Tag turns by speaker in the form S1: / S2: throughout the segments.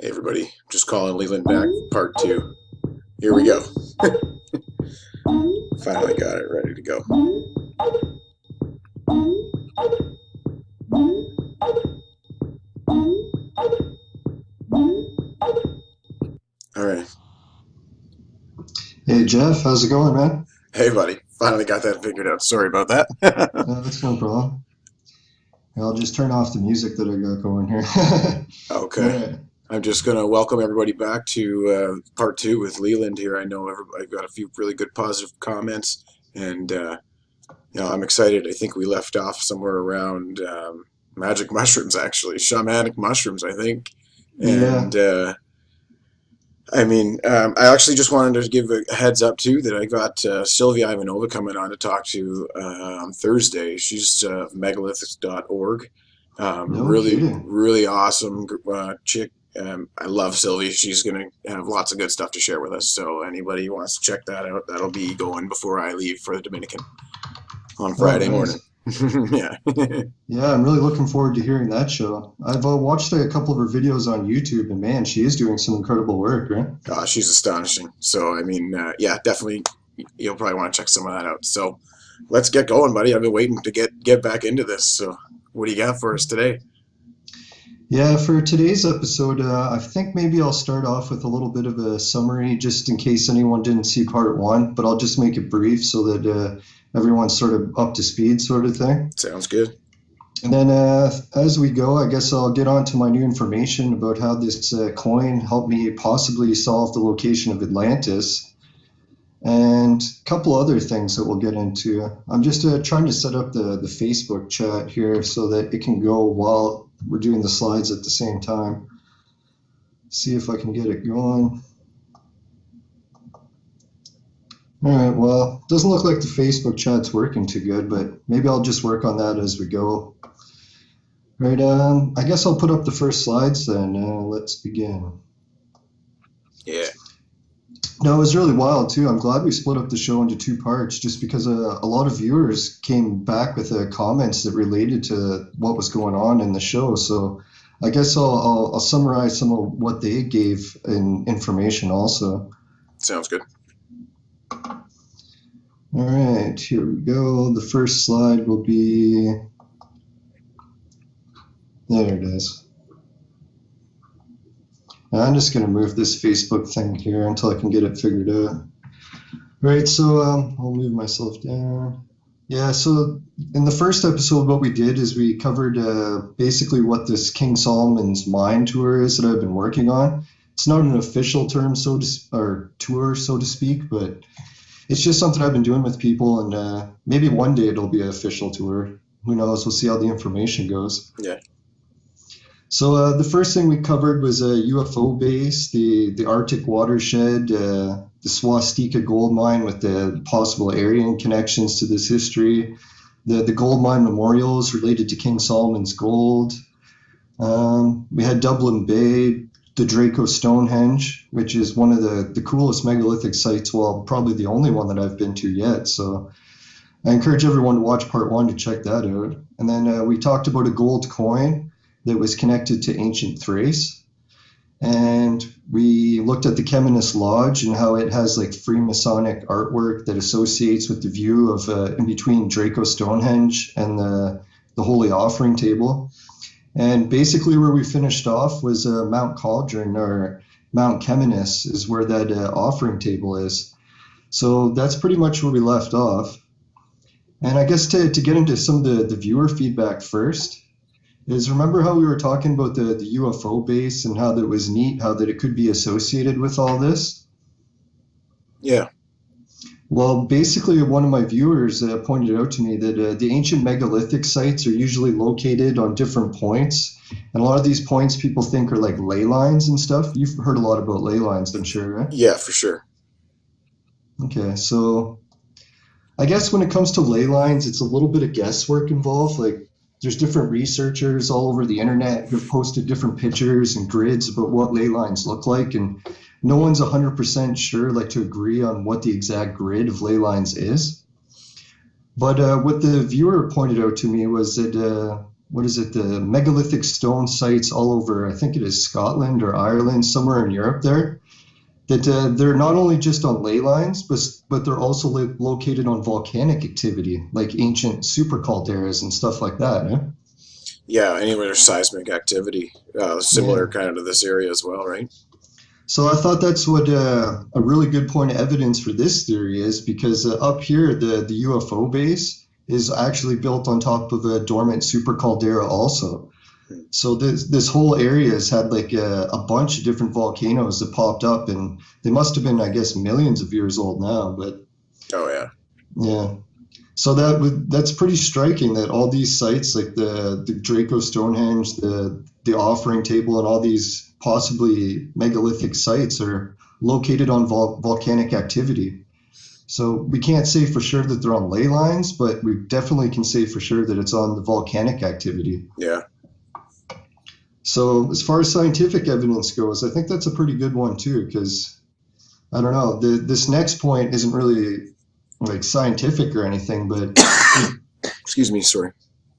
S1: Hey everybody, just calling Leland back, part two. Here we go. Finally got it ready to go. Alright.
S2: Hey Jeff, how's it going, man?
S1: Hey buddy, finally got that figured out. Sorry about that.
S2: That's no problem. I'll just turn off the music that I got going here. All
S1: Okay.
S2: right.
S1: I'm just going to welcome everybody back to part two with Leland here. I know everybody got a few really good positive comments, and I'm excited. I think we left off somewhere around magic mushrooms, actually, shamanic mushrooms, I think.
S2: Yeah.
S1: And I actually just wanted to give a heads up too that I got Sylvia Ivanova coming on to talk to on Thursday. She's Megaliths.org.
S2: No
S1: Really,
S2: kidding.
S1: really awesome chick. I love Sylvie. She's going to have lots of good stuff to share with us. So anybody who wants to check that out, that'll be going before I leave for the Dominican on
S2: Oh,
S1: Friday morning.
S2: nice.
S1: Yeah.
S2: Yeah, I'm really looking forward to hearing that show. I've watched a couple of her videos on YouTube, and man, she is doing some incredible work, right?
S1: She's astonishing. So, yeah, definitely you'll probably want to check some of that out. So let's get going, buddy. I've been waiting to get back into this. So what do you got for us today?
S2: Yeah, for today's episode, I think maybe I'll start off with a little bit of a summary, just in case anyone didn't see part one, but I'll just make it brief so that everyone's sort of up to speed, sort of thing.
S1: Sounds good.
S2: And then as we go, I guess I'll get on to my new information about how this coin helped me possibly solve the location of Atlantis and a couple other things that we'll get into. I'm just trying to set up the Facebook chat here so that it can go while we're doing the slides at the same time. See if I can get it going. All right, well, doesn't look like the Facebook chat's working too good, but maybe I'll just work on that as we go. Right, I guess I'll put up the first slides then. Let's begin.
S1: Yeah.
S2: No, it was really wild too. I'm glad we split up the show into two parts just because a lot of viewers came back with comments that related to what was going on in the show. So I guess I'll summarize some of what they gave in information also.
S1: Sounds good.
S2: All right, here we go. The first slide will be, there it is. I'm just going to move this Facebook thing here until I can get it figured out. Right, so I'll move myself down. Yeah, so in the first episode, what we did is we covered basically what this King Solomon's mine tour is that I've been working on. It's not an official term, or tour, so to speak, but it's just something I've been doing with people, and maybe one day it'll be an official tour. Who knows? We'll see how the information goes.
S1: Yeah.
S2: So the first thing we covered was a UFO base, the Arctic watershed, the Swastika gold mine with the possible Aryan connections to this history, the gold mine memorials related to King Solomon's gold. We had Dublin Bay, the Draco Stonehenge, which is one of the coolest megalithic sites, well, probably the only one that I've been to yet. So I encourage everyone to watch part one to check that out. And then we talked about a gold coin that was connected to ancient Thrace. And we looked at the Kemenus Lodge and how it has like Freemasonic artwork that associates with the view of in between Draco Stonehenge and the Holy Offering Table. And basically where we finished off was Mount Cauldron, or Mount Kemenus is where that offering table is. So that's pretty much where we left off. And I guess to get into some of the viewer feedback first, is remember how we were talking about the UFO base and how that was neat, how that it could be associated with all this?
S1: Yeah.
S2: Well, basically one of my viewers pointed out to me that the ancient megalithic sites are usually located on different points. And a lot of these points people think are like ley lines and stuff. You've heard a lot about ley lines, I'm sure, right?
S1: Yeah, for sure.
S2: Okay, so I guess when it comes to ley lines, it's a little bit of guesswork involved. Like, there's different researchers all over the internet who've posted different pictures and grids about what ley lines look like, and no one's 100% sure, like, to agree on what the exact grid of ley lines is. But what the viewer pointed out to me was that what is it, the megalithic stone sites all over, I think it is Scotland or Ireland, somewhere in Europe there, that they're not only just on ley lines, but they're also located on volcanic activity, like ancient super calderas and stuff like that. Eh?
S1: Yeah, anywhere there's seismic activity, similar
S2: Yeah.
S1: kind of to this area as well, right?
S2: So I thought that's what a really good point of evidence for this theory is, because up here, the UFO base is actually built on top of a dormant super caldera also.
S1: Hmm.
S2: So this whole area has had like a bunch of different volcanoes that popped up, and they must have been, I guess, millions of years old now. But
S1: Oh yeah,
S2: yeah, so that's pretty striking that all these sites, like the Draco Stonehenge, the Offering Table, and all these possibly megalithic sites are located on volcanic activity. So we can't say for sure that they're on ley lines, but we definitely can say for sure that it's on the volcanic activity.
S1: yeah,
S2: So as far as scientific evidence goes, I think that's a pretty good one too, because I don't know, this next point isn't really like scientific or anything, but
S1: excuse me, sorry.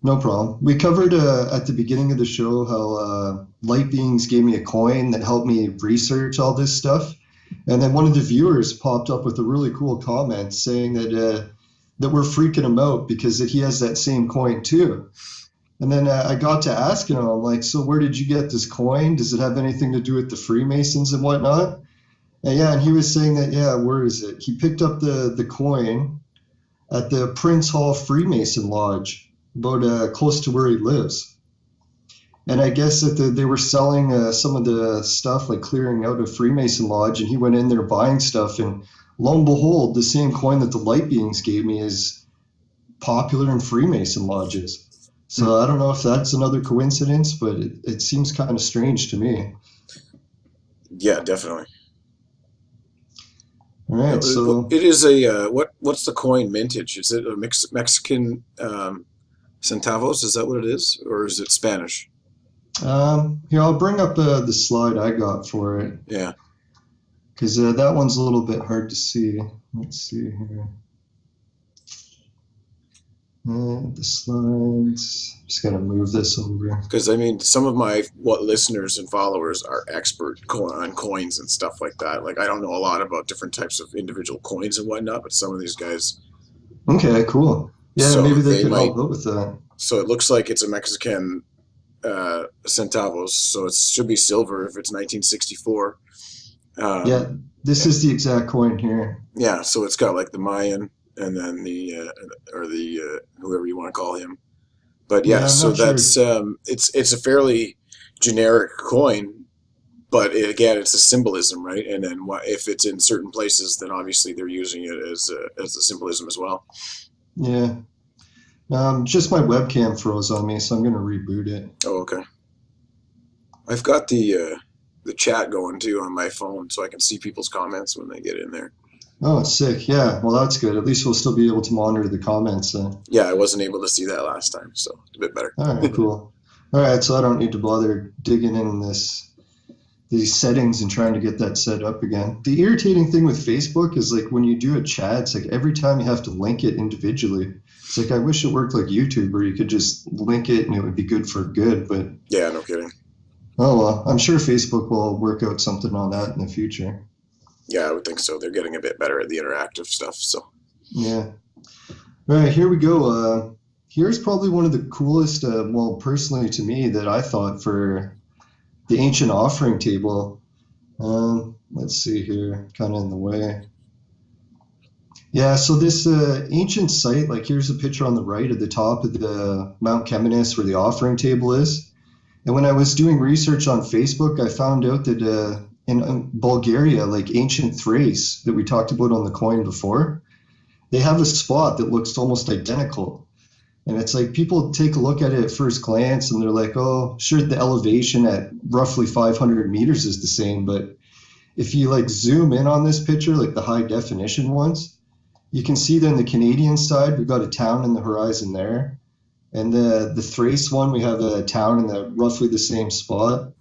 S2: no problem. We covered at the beginning of the show how light beings gave me a coin that helped me research all this stuff, and then one of the viewers popped up with a really cool comment saying that we're freaking him out because that he has that same coin too. And then I got to asking him, I'm like, so where did you get this coin? Does it have anything to do with the Freemasons and whatnot? And yeah, and he was saying that, yeah, where is it? He picked up the coin at the Prince Hall Freemason Lodge, about close to where he lives. And I guess that they were selling some of the stuff, like clearing out of Freemason Lodge, and he went in there buying stuff. And lo and behold, the same coin that the light beings gave me is popular in Freemason lodges. So I don't know if that's another coincidence, but it seems kind of strange to me.
S1: Yeah, definitely.
S2: All right, so
S1: It is a what's the coin mintage? Is it a Mexican centavos? Is that what it is, or is it Spanish?
S2: here, I'll bring up the slide I got for it,
S1: Yeah.
S2: because that one's a little bit hard to see. Let's see here. The slides. Just gotta move this over.
S1: Because I mean, some of my listeners and followers are expert on coins and stuff like that. Like I don't know a lot about different types of individual coins and whatnot, but some of these guys.
S2: Okay, cool. Yeah,
S1: So
S2: maybe they
S1: they
S2: could
S1: might.
S2: help out with that.
S1: So it looks like it's a Mexican centavos. So it should be silver if it's 1964.
S2: Yeah, this is the exact coin here.
S1: Yeah. So it's got like the Mayan and then the or the whoever you want to call him. But yeah,
S2: Yeah, I'm
S1: so
S2: not sure.
S1: that's it's a fairly generic coin, but again, it's a symbolism, right? And then if it's in certain places, then obviously they're using it as a symbolism as well.
S2: Yeah. Just my webcam froze on me, so I'm gonna reboot it.
S1: Oh, okay. I've got the chat going too on my phone, so I can see people's comments when they get in there.
S2: Oh, it's sick. Yeah, well, that's good. At least we'll still be able to monitor the comments then.
S1: Yeah, I wasn't able to see that last time, so it's a bit better.
S2: All right, cool. All right, so I don't need to bother digging in these settings and trying to get that set up again. The irritating thing with Facebook is like when you do a chat, it's like every time you have to link it individually. It's like I wish it worked like YouTube where you could just link it and it would be good for good, but
S1: Yeah, no kidding.
S2: oh well, I'm sure Facebook will work out something on that in the future.
S1: Yeah, I would think so. They're getting a bit better at the interactive stuff, so.
S2: Yeah. All right, here we go. Here's probably one of the coolest, well, personally to me, that I thought for the ancient offering table. Let's see here, kind of in the way. Yeah, so this ancient site, like here's a picture on the right at the top of the Mount Kemenice where the offering table is. And when I was doing research on Facebook, I found out that in Bulgaria, like ancient Thrace that we talked about on the coin before, they have a spot that looks almost identical. And it's like people take a look at it at first glance and they're like, oh, sure, the elevation at roughly 500 meters is the same. But if you like zoom in on this picture, like the high definition ones, you can see that on the Canadian side, we've got a town in the horizon there. And the Thrace one, we have a town in roughly the same spot.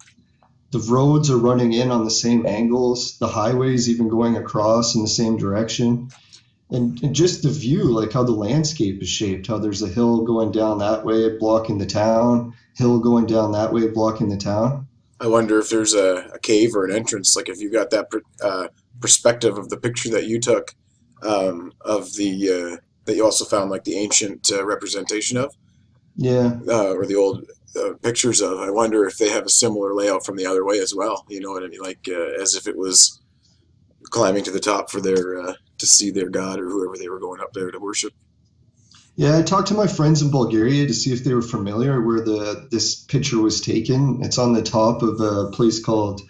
S2: The roads are running in on the same angles. The highways even going across in the same direction. And just the view, like how the landscape is shaped, how there's a hill going down that way, blocking the town, hill going down that way, blocking the town.
S1: I wonder if there's a cave or an entrance. Like if you got that perspective of the picture that you took of the that you also found like the ancient representation of
S2: Yeah.
S1: or the old pictures of. I wonder if they have a similar layout from the other way as well. You know what I mean? Like as if it was climbing to the top for their to see their god or whoever they were going up there to worship.
S2: Yeah, I talked to my friends in Bulgaria to see if they were familiar where the this picture was taken. It's on the top of a place called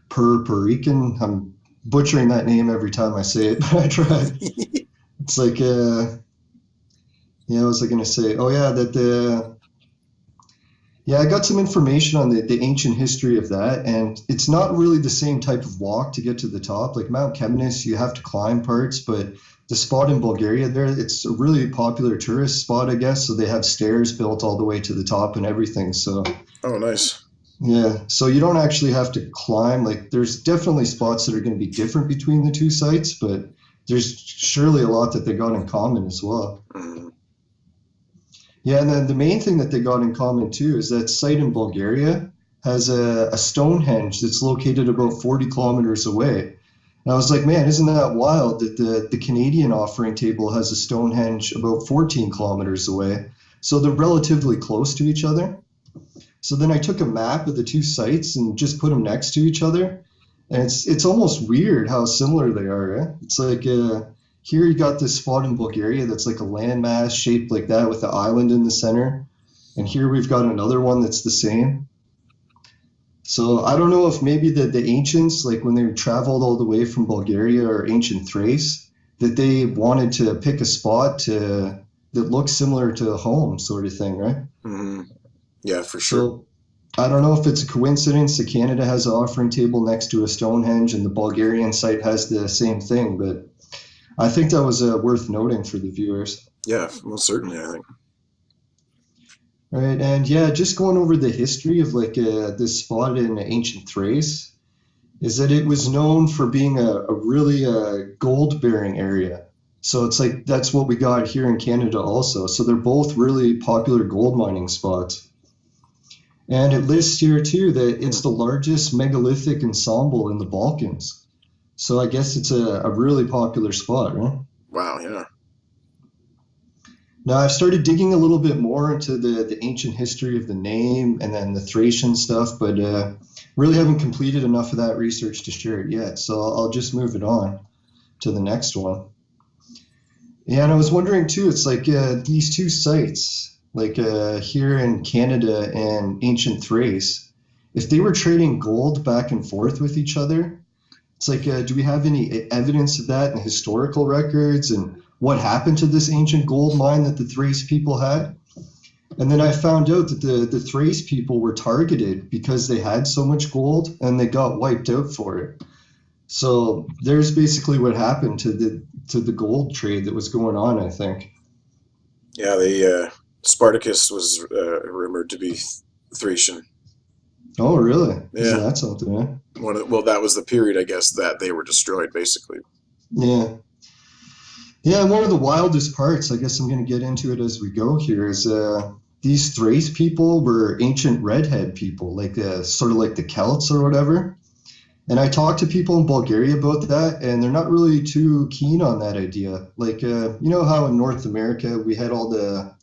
S2: Purican. I'm butchering that name every time I say it, but I tried. It's like yeah, what was I gonna say? Oh yeah, that the yeah, I got some information on the ancient history of that, and it's not really the same type of walk to get to the top. Like Mount Kemnis, you have to climb parts, but the spot in Bulgaria there, it's a really popular tourist spot, I guess. So they have stairs built all the way to the top and everything. So
S1: Oh, nice.
S2: yeah, so you don't actually have to climb. Like there's definitely spots that are going to be different between the two sites, but there's surely a lot that they got in common as well.
S1: Mm.
S2: Yeah, and then the main thing that they got in common too is that site in Bulgaria has a Stonehenge that's located about 40 kilometers away. And I was like, man, isn't that wild that the Canadian offering table has a Stonehenge about 14 kilometers away? So they're relatively close to each other. So then I took a map of the two sites and just put them next to each other. And it's almost weird how similar they are. Eh? It's like here you got this spot in Bulgaria that's like a landmass shaped like that with the island in the center. And here we've got another one that's the same. So I don't know if maybe the ancients, like when they traveled all the way from Bulgaria or ancient Thrace, that they wanted to pick a spot that looks similar to home, sort of thing, right?
S1: Mm. Yeah, for sure.
S2: So I don't know if it's a coincidence that Canada has an offering table next to a Stonehenge and the Bulgarian site has the same thing, but I think that was worth noting for the viewers.
S1: Yeah, most certainly. I think.
S2: Right, and yeah, just going over the history of like this spot in ancient Thrace is that it was known for being a really gold bearing area. So it's like that's what we got here in Canada also. So they're both really popular gold mining spots. And it lists here too that
S1: Hmm.
S2: it's the largest megalithic ensemble in the Balkans. So I guess it's a really popular spot, right?
S1: Wow. Yeah.
S2: Now I've started digging a little bit more into the ancient history of the name and then the Thracian stuff, but really haven't completed enough of that research to share it yet. So I'll just move it on to the next one. Yeah, and I was wondering too, it's like these two sites, like here in Canada and ancient Thrace, if they were trading gold back and forth with each other, it's like, do we have any evidence of that in historical records and what happened to this ancient gold mine that the Thrace people had? And then I found out that the Thrace people were targeted because they had so much gold and they got wiped out for it. So there's basically what happened to the gold trade that was going on, I think.
S1: Yeah. The Spartacus was rumored to be Thracian.
S2: Oh, really? Isn't
S1: Yeah.
S2: that something, eh?
S1: Well, that was the period, I guess, that they were destroyed, basically.
S2: Yeah. Yeah, and one of the wildest parts, I guess I'm going to get into it as we go here, is these Thrace people were ancient redhead people, like sort of like the Celts or whatever. And I talked to people in Bulgaria about that, and they're not really too keen on that idea. Like, you know how in North America we had all the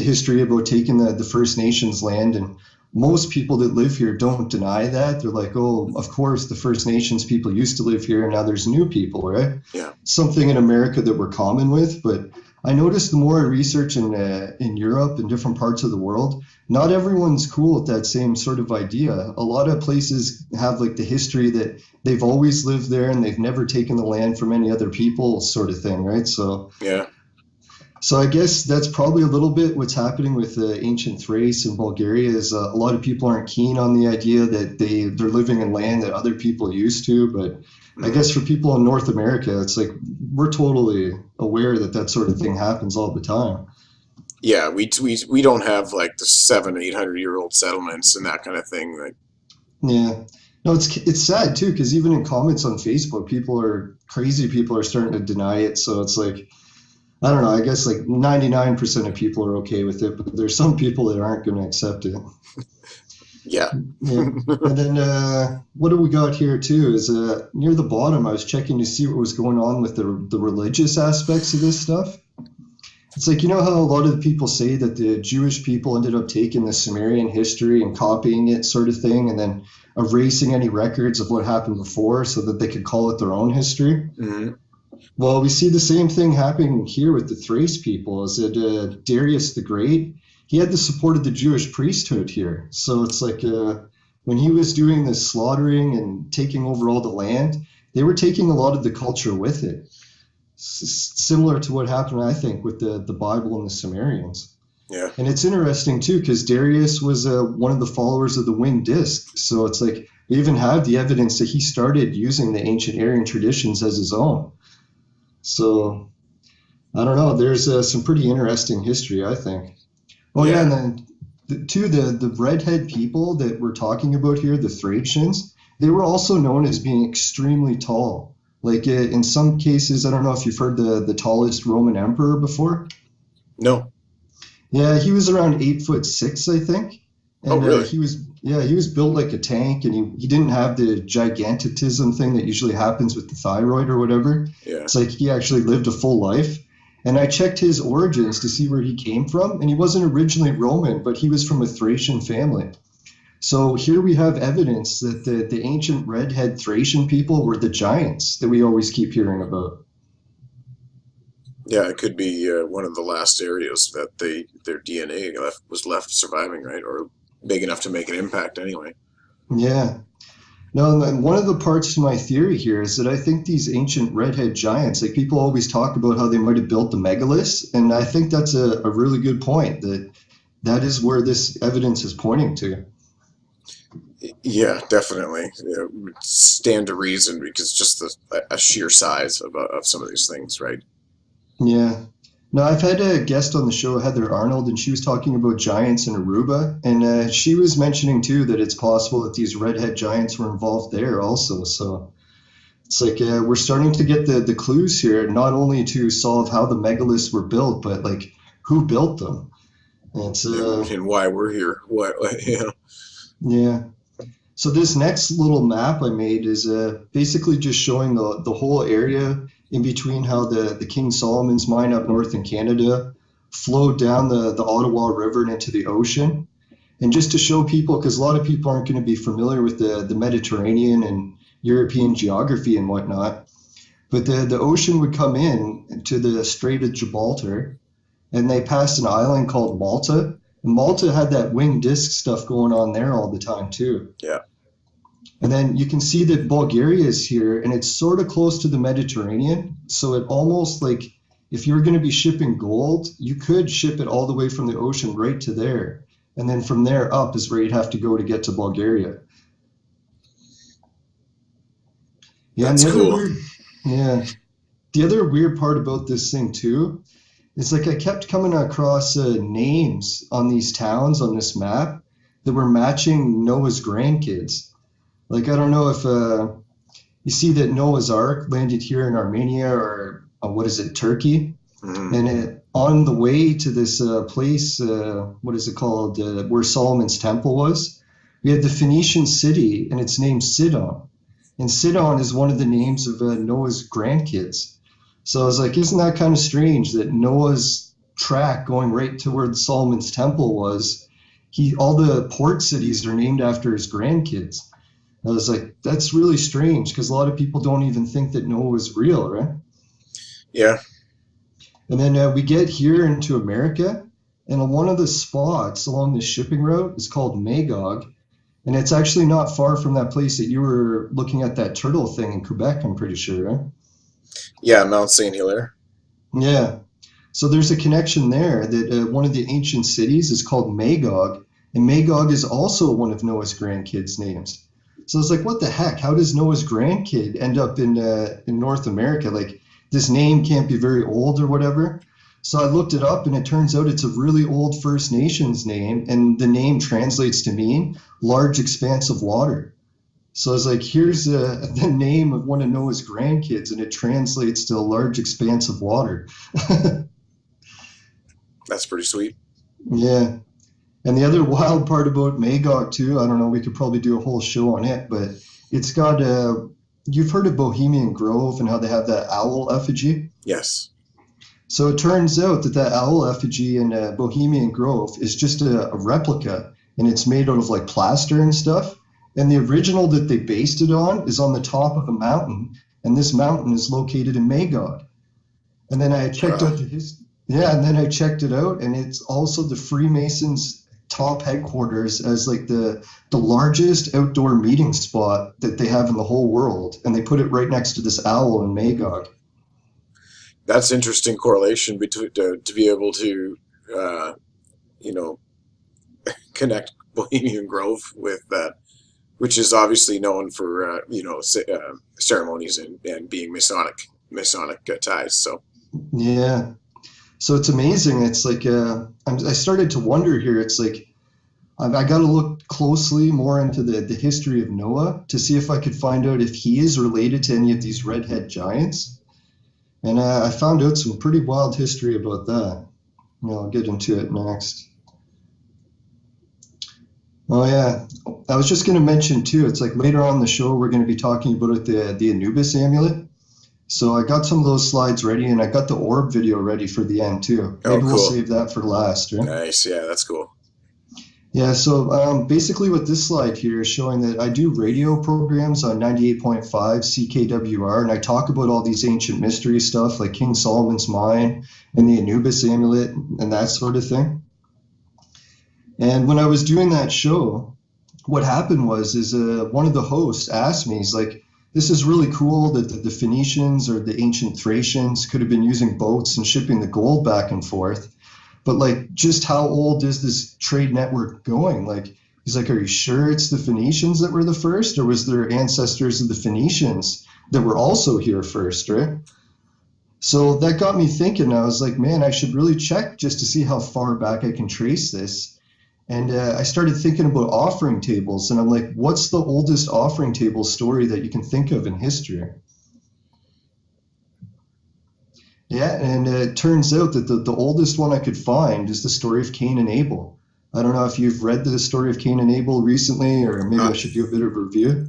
S2: history about taking the First Nations land, and most people that live here don't deny that. They're like, oh, of course, the First Nations people used to live here, and now there's new people, right?
S1: Yeah.
S2: Something in America that we're common with, but I noticed the more I research in Europe and different parts of the world, not everyone's cool with that same sort of idea. A lot of places have like the history that they've always lived there and they've never taken the land from any other people, sort of thing, right?
S1: Yeah.
S2: So I guess that's probably a little bit what's happening with ancient Thrace and Bulgaria is a lot of people aren't keen on the idea that they're living in land that other people used to. But I
S1: Mm.
S2: guess for people in North America, it's like we're totally aware that that sort of thing happens all the time.
S1: Yeah. We don't have like the 700, 800-year-old settlements and that kind of thing. Like,
S2: Yeah. No, it's sad too, because even in comments on Facebook, people are starting to deny it. So it's like, I don't know. I guess like 99% of people are okay with it, but there's some people that aren't going to accept it.
S1: Yeah.
S2: Yeah. And then what do we got here too is near the bottom, I was checking to see what was going on with the religious aspects of this stuff. It's like, you know how a lot of the people say that the Jewish people ended up taking the Sumerian history and copying it, sort of thing, and then erasing any records of what happened before so that they could call it their own history?
S1: Hmm.
S2: Well, we see the same thing happening here with the Thrace people. Is that Darius the Great? He had the support of the Jewish priesthood here. So it's like when he was doing this slaughtering and taking over all the land, they were taking a lot of the culture with it. Similar to what happened, I think, with the Bible and the Sumerians.
S1: Yeah.
S2: And it's interesting, too, because Darius was one of the followers of the winged disc. So it's like we even have the evidence that he started using the ancient Aryan traditions as his own. So I don't know. There's some pretty interesting history, I think. Oh, yeah,
S1: Yeah.
S2: and then the redhead people that we're talking about here, the Thracians, they were also known as being extremely tall. Like in some cases, I don't know if you've heard the tallest Roman emperor before.
S1: No.
S2: Yeah, he was around 8'6", I think,
S1: Oh,
S2: and
S1: really?
S2: he was built like a tank, and he didn't have the gigantism thing that usually happens with the thyroid or whatever.
S1: Yeah.
S2: It's like he actually lived a full life. And I checked his origins to see where he came from, and he wasn't originally Roman, but he was from a Thracian family. So here we have evidence that the ancient redhead Thracian people were the giants that we always keep hearing about.
S1: Yeah, it could be one of the last areas that their DNA was left surviving, right? Or big enough to make an impact anyway.
S2: Yeah. No, and one of the parts to my theory here is that I think these ancient redhead giants, like people always talk about how they might have built the megaliths, and I think that's a really good point, that is where this evidence is pointing to.
S1: Yeah, definitely. Yeah, would stand to reason because just a sheer size of some of these things, right?
S2: Yeah. No, I've had a guest on the show, Heather Arnold, and she was talking about giants in Aruba, and she was mentioning too that it's possible that these redhead giants were involved there also. So it's like we're starting to get the clues here, not only to solve how the megaliths were built, but like who built them. And it's
S1: And why we're here. What, you know?
S2: yeah. So this next little map I made is basically just showing the whole area in between how the King Solomon's mine up north in Canada flowed down the Ottawa River and into the ocean. And just to show people, because a lot of people aren't going to be familiar with the Mediterranean and European geography and whatnot, but the ocean would come in to the Strait of Gibraltar, and they passed an island called Malta. And Malta had that winged disc stuff going on there all the time too.
S1: Yeah.
S2: And then you can see that Bulgaria is here, and it's sort of close to the Mediterranean. So it almost like if you were going to be shipping gold, you could ship it all the way from the ocean right to there. And then from there up is where you'd have to go to get to Bulgaria. Yeah, and
S1: That's cool.
S2: the other weird part about this thing too is like I kept coming across names on these towns on this map that were matching Noah's grandkids. Like, I don't know if you see that Noah's Ark landed here in Armenia or what is it, Turkey?
S1: Hmm.
S2: And on the way to this place, what is it called, where Solomon's temple was, we had the Phoenician city, and it's named Sidon. And Sidon is one of the names of Noah's grandkids. So I was like, isn't that kind of strange that Noah's track going right to where Solomon's temple was, all the port cities are named after his grandkids. I was like, that's really strange because a lot of people don't even think that Noah was real, right?
S1: Yeah.
S2: And then we get here into America, and on one of the spots along the shipping route is called Magog, and it's actually not far from that place that you were looking at that turtle thing in Quebec, I'm pretty sure, right?
S1: Yeah, Mount St. Hilaire.
S2: Yeah. So there's a connection there that one of the ancient cities is called Magog, and Magog is also one of Noah's grandkids' names. So I was like, what the heck? How does Noah's grandkid end up in North America? Like, this name can't be very old or whatever. So I looked it up, and it turns out it's a really old First Nations name, and the name translates to mean large expanse of water. So it's like, here's the name of one of Noah's grandkids, and it translates to a large expanse of water.
S1: That's pretty sweet.
S2: Yeah. And the other wild part about Magog too, I don't know, we could probably do a whole show on it, but it's got you've heard of Bohemian Grove and how they have that owl effigy?
S1: Yes.
S2: So it turns out that that owl effigy in Bohemian Grove is just a replica, and it's made out of like plaster and stuff. And the original that they based it on is on the top of a mountain, and this mountain is located in Magog. And then I checked
S1: Wow.
S2: out yeah, and then I checked it out, and it's also the Freemasons' top headquarters as like the largest outdoor meeting spot that they have in the whole world, and they put it right next to this owl in Magog.
S1: That's interesting correlation between to be able to, uh, you know, connect Bohemian Grove with that, which is obviously known for ceremonies and being Masonic ties. So
S2: Yeah. So it's amazing. It's like I started to wonder here. It's like I got to look closely more into the history of Noah to see if I could find out if he is related to any of these redhead giants. And I found out some pretty wild history about that. I'll get into it next. Oh yeah, I was just going to mention too. It's like later on in the show we're going to be talking about the Anubis amulet. So I got some of those slides ready, and I got the orb video ready for the end too.
S1: oh,
S2: Maybe we'll
S1: cool,
S2: save that for last, right?
S1: nice, yeah, that's cool.
S2: Yeah, so basically what this slide here is showing that I do radio programs on 98.5 CKWR, and I talk about all these ancient mystery stuff like King Solomon's Mine and the Anubis amulet and that sort of thing. And when I was doing that show, what happened was is one of the hosts asked me, he's like, this is really cool that the Phoenicians or the ancient Thracians could have been using boats and shipping the gold back and forth. But like, just how old is this trade network going? Like, he's like, are you sure it's the Phoenicians that were the first, or was there ancestors of the Phoenicians that were also here first, right? So that got me thinking. I was like, man, I should really check just to see how far back I can trace this. And I started thinking about offering tables, and I'm like, what's the oldest offering table story that you can think of in history? Yeah, and it turns out that the oldest one I could find is the story of Cain and Abel. I don't know if you've read the story of Cain and Abel recently, or maybe I
S1: Uh,
S2: should do a bit of a review.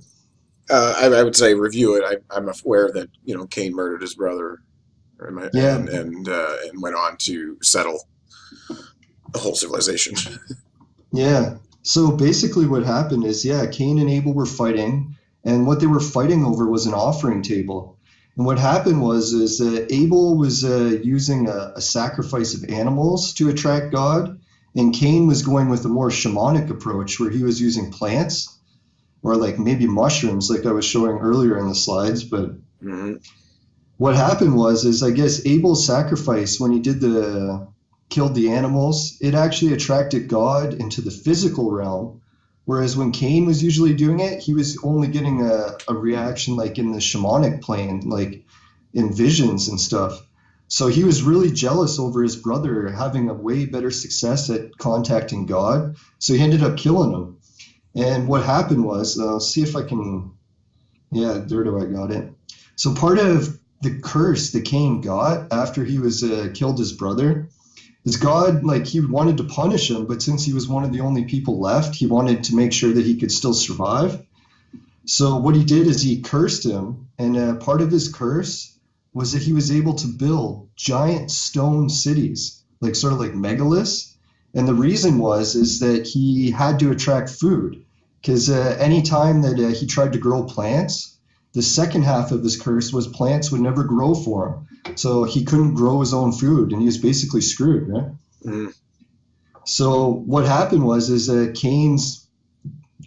S1: I would say review it. I'm aware that Cain murdered his brother,
S2: Yeah,
S1: and went on to settle the whole civilization.
S2: yeah. So basically, what happened is, yeah, Cain and Abel were fighting, and what they were fighting over was an offering table. And what happened was, is Abel was using a sacrifice of animals to attract God, and Cain was going with a more shamanic approach where he was using plants or like maybe mushrooms, like I was showing earlier in the slides. But
S1: Hmm.
S2: what happened was, is I guess Abel's sacrifice when he did the killed the animals, it actually attracted God into the physical realm. Whereas when Cain was usually doing it, he was only getting a reaction like in the shamanic plane, like in visions and stuff. So he was really jealous over his brother having a way better success at contacting God. So he ended up killing him. And what happened was, see if I can, yeah, there do I got it. So part of the curse that Cain got after he was killed his brother is God, like he wanted to punish him, but since he was one of the only people left, he wanted to make sure that he could still survive. So what he did is he cursed him, and part of his curse was that he was able to build giant stone cities, like sort of like megaliths. And the reason was is that he had to attract food, because any time that he tried to grow plants, the second half of his curse was plants would never grow for him. So he couldn't grow his own food, and he was basically screwed, right?
S1: Hmm.
S2: So what happened was is Cain's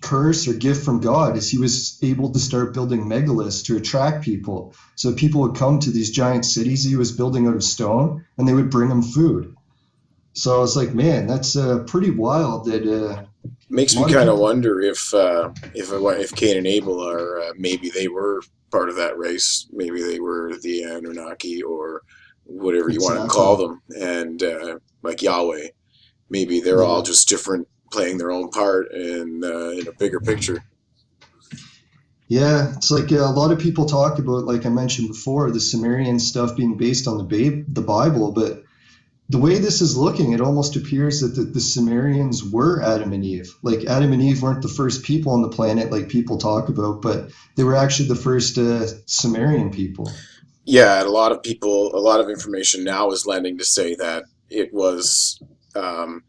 S2: curse or gift from God is he was able to start building megaliths to attract people. So people would come to these giant cities he was building out of stone, and they would bring him food. So I was like, man, that's pretty wild that
S1: Makes
S2: a
S1: me
S2: lot of
S1: kind of
S2: people.
S1: wonder if Cain and Abel are maybe they were part of that race. Maybe they were the Anunnaki or whatever you want to call
S2: Exactly.
S1: them, and like Yahweh. Maybe they're all
S2: Yeah.
S1: just different, playing their own part in a bigger picture.
S2: Yeah, it's like a lot of people talk about, like I mentioned before, the Sumerian stuff being based on the Bible, but the way this is looking, it almost appears that the Sumerians were Adam and Eve. Like Adam and Eve weren't the first people on the planet, like people talk about, but they were actually the first Sumerian people.
S1: Yeah, a lot of information now is lending to say that um,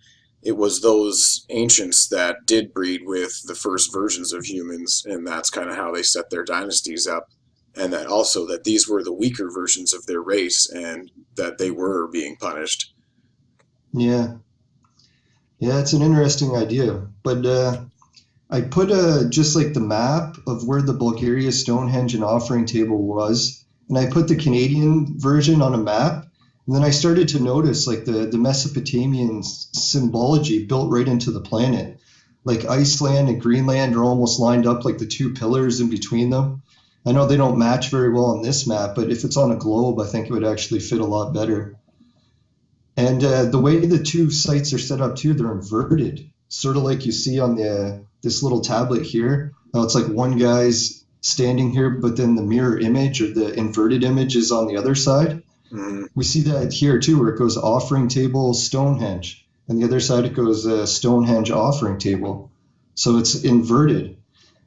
S1: it was those ancients that did breed with the first versions of humans, and that's kind of how they set their dynasties up. And that also that these were the weaker versions of their race, and that they were being punished.
S2: Yeah, yeah, it's an interesting idea. But I put just like the map of where the Bulgaria Stonehenge and offering table was, and I put the Canadian version on a map. And then I started to notice like the Mesopotamian symbology built right into the planet. Like Iceland and Greenland are almost lined up like the two pillars in between them. I know they don't match very well on this map, but if it's on a globe, I think it would actually fit a lot better. And the way the two sites are set up too, they're inverted, sort of like you see on the this little tablet here. Now it's like one guy's standing here, but then the mirror image or the inverted image is on the other side.
S1: Mm,
S2: We see that here too, where it goes offering table Stonehenge, and the other side it goes Stonehenge offering table. So it's inverted.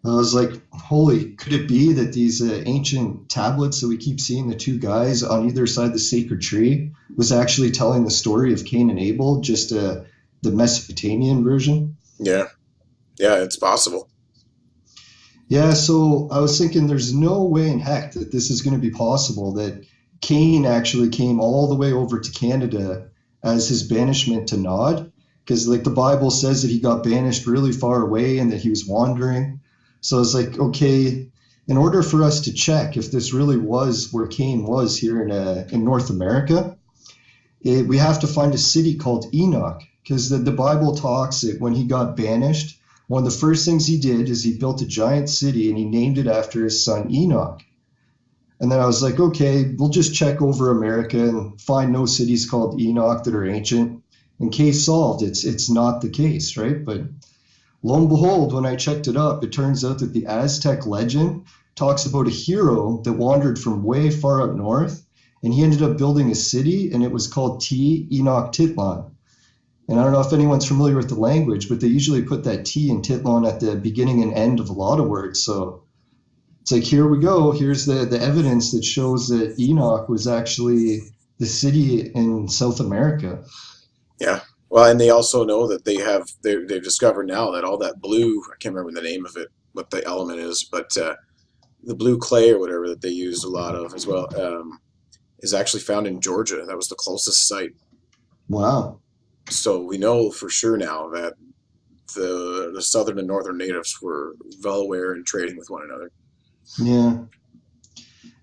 S2: I was like, holy, could it be that these ancient tablets that we keep seeing, the two guys on either side of the sacred tree, was actually telling the story of Cain and Abel, just the Mesopotamian version?
S1: yeah, yeah, it's possible.
S2: Yeah, so I was thinking there's no way in heck that this is going to be possible, that Cain actually came all the way over to Canada as his banishment to Nod, because like the Bible says that he got banished really far away and that he was wandering. So it's like, okay, in order for us to check if this really was where Cain was here in North America, we have to find a city called Enoch, because the Bible talks that when he got banished, one of the first things he did is he built a giant city and he named it after his son Enoch. And then I was like, okay, we'll just check over America and find no cities called Enoch that are ancient. And case solved, it's not the case, right? But lo and behold, when I checked it up, it turns out that the Aztec legend talks about a hero that wandered from way far up north, and he ended up building a city, and it was called T Enoch Titlan. And I don't know if anyone's familiar with the language, but they usually put that T in Titlan at the beginning and end of a lot of words. So it's like, here we go. Here's the evidence that shows that Enoch was actually the city in South America.
S1: Yeah. Well, and they also know that they've discovered now that all that blue, I can't remember the name of it, what the element is, but the blue clay or whatever that they used a lot of as well, is actually found in Georgia. That was the closest site.
S2: Wow.
S1: So we know for sure now that the southern and northern natives were well aware and trading with one another.
S2: Yeah.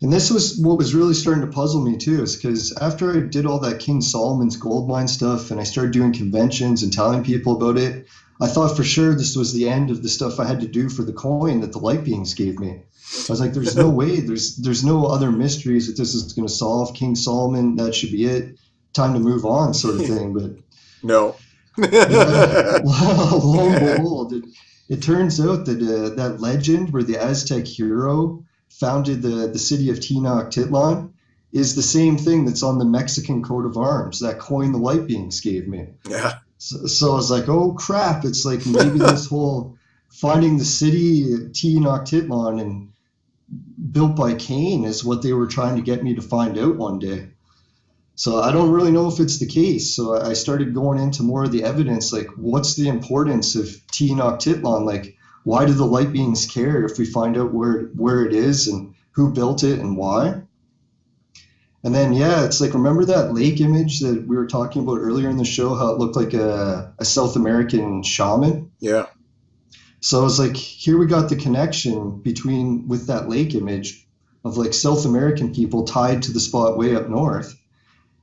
S2: And this was what was really starting to puzzle me too, is because after I did all that King Solomon's gold mine stuff and I started doing conventions and telling people about it, I thought for sure this was the end of the stuff I had to do for the coin that the light beings gave me. I was like, there's no way, there's no other mysteries that this is going to solve. King Solomon, that should be it. Time to move on, sort of thing. But
S1: No.
S2: yeah, lo and behold, it turns out that that legend where the Aztec hero founded the city of Tenochtitlan is the same thing that's on the Mexican coat of arms, that coin the light beings gave me.
S1: Yeah.
S2: So I was like, oh crap, it's like maybe this whole finding the city Tenochtitlan and built by Cain is what they were trying to get me to find out one day. So I don't really know if it's the case. So I started going into more of the evidence, like what's the importance of Tenochtitlan? Like, why do the light beings care if we find out where it is and who built it and why? And then yeah, it's like, remember that lake image that we were talking about earlier in the show, how it looked like a South American shaman?
S1: Yeah.
S2: So I was like, here we got the connection between with that lake image of like South American people tied to the spot way up north.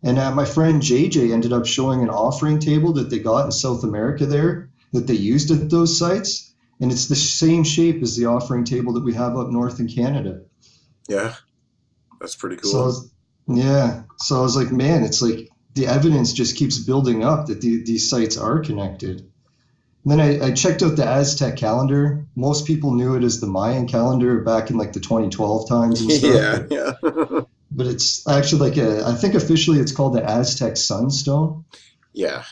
S2: And my friend JJ ended up showing an offering table that they got in South America there that they used at those sites. And it's the same shape as the offering table that we have up north in Canada.
S1: Yeah. That's pretty
S2: So I
S1: cool.
S2: was, yeah. So I was like, man, it's like the evidence just keeps building up that these sites are connected. And then I checked out the Aztec calendar. Most people knew it as the Mayan calendar back in like the 2012 times and stuff,
S1: Yeah, yeah.
S2: but it's actually like I think officially it's called the Aztec Sunstone.
S1: Yeah,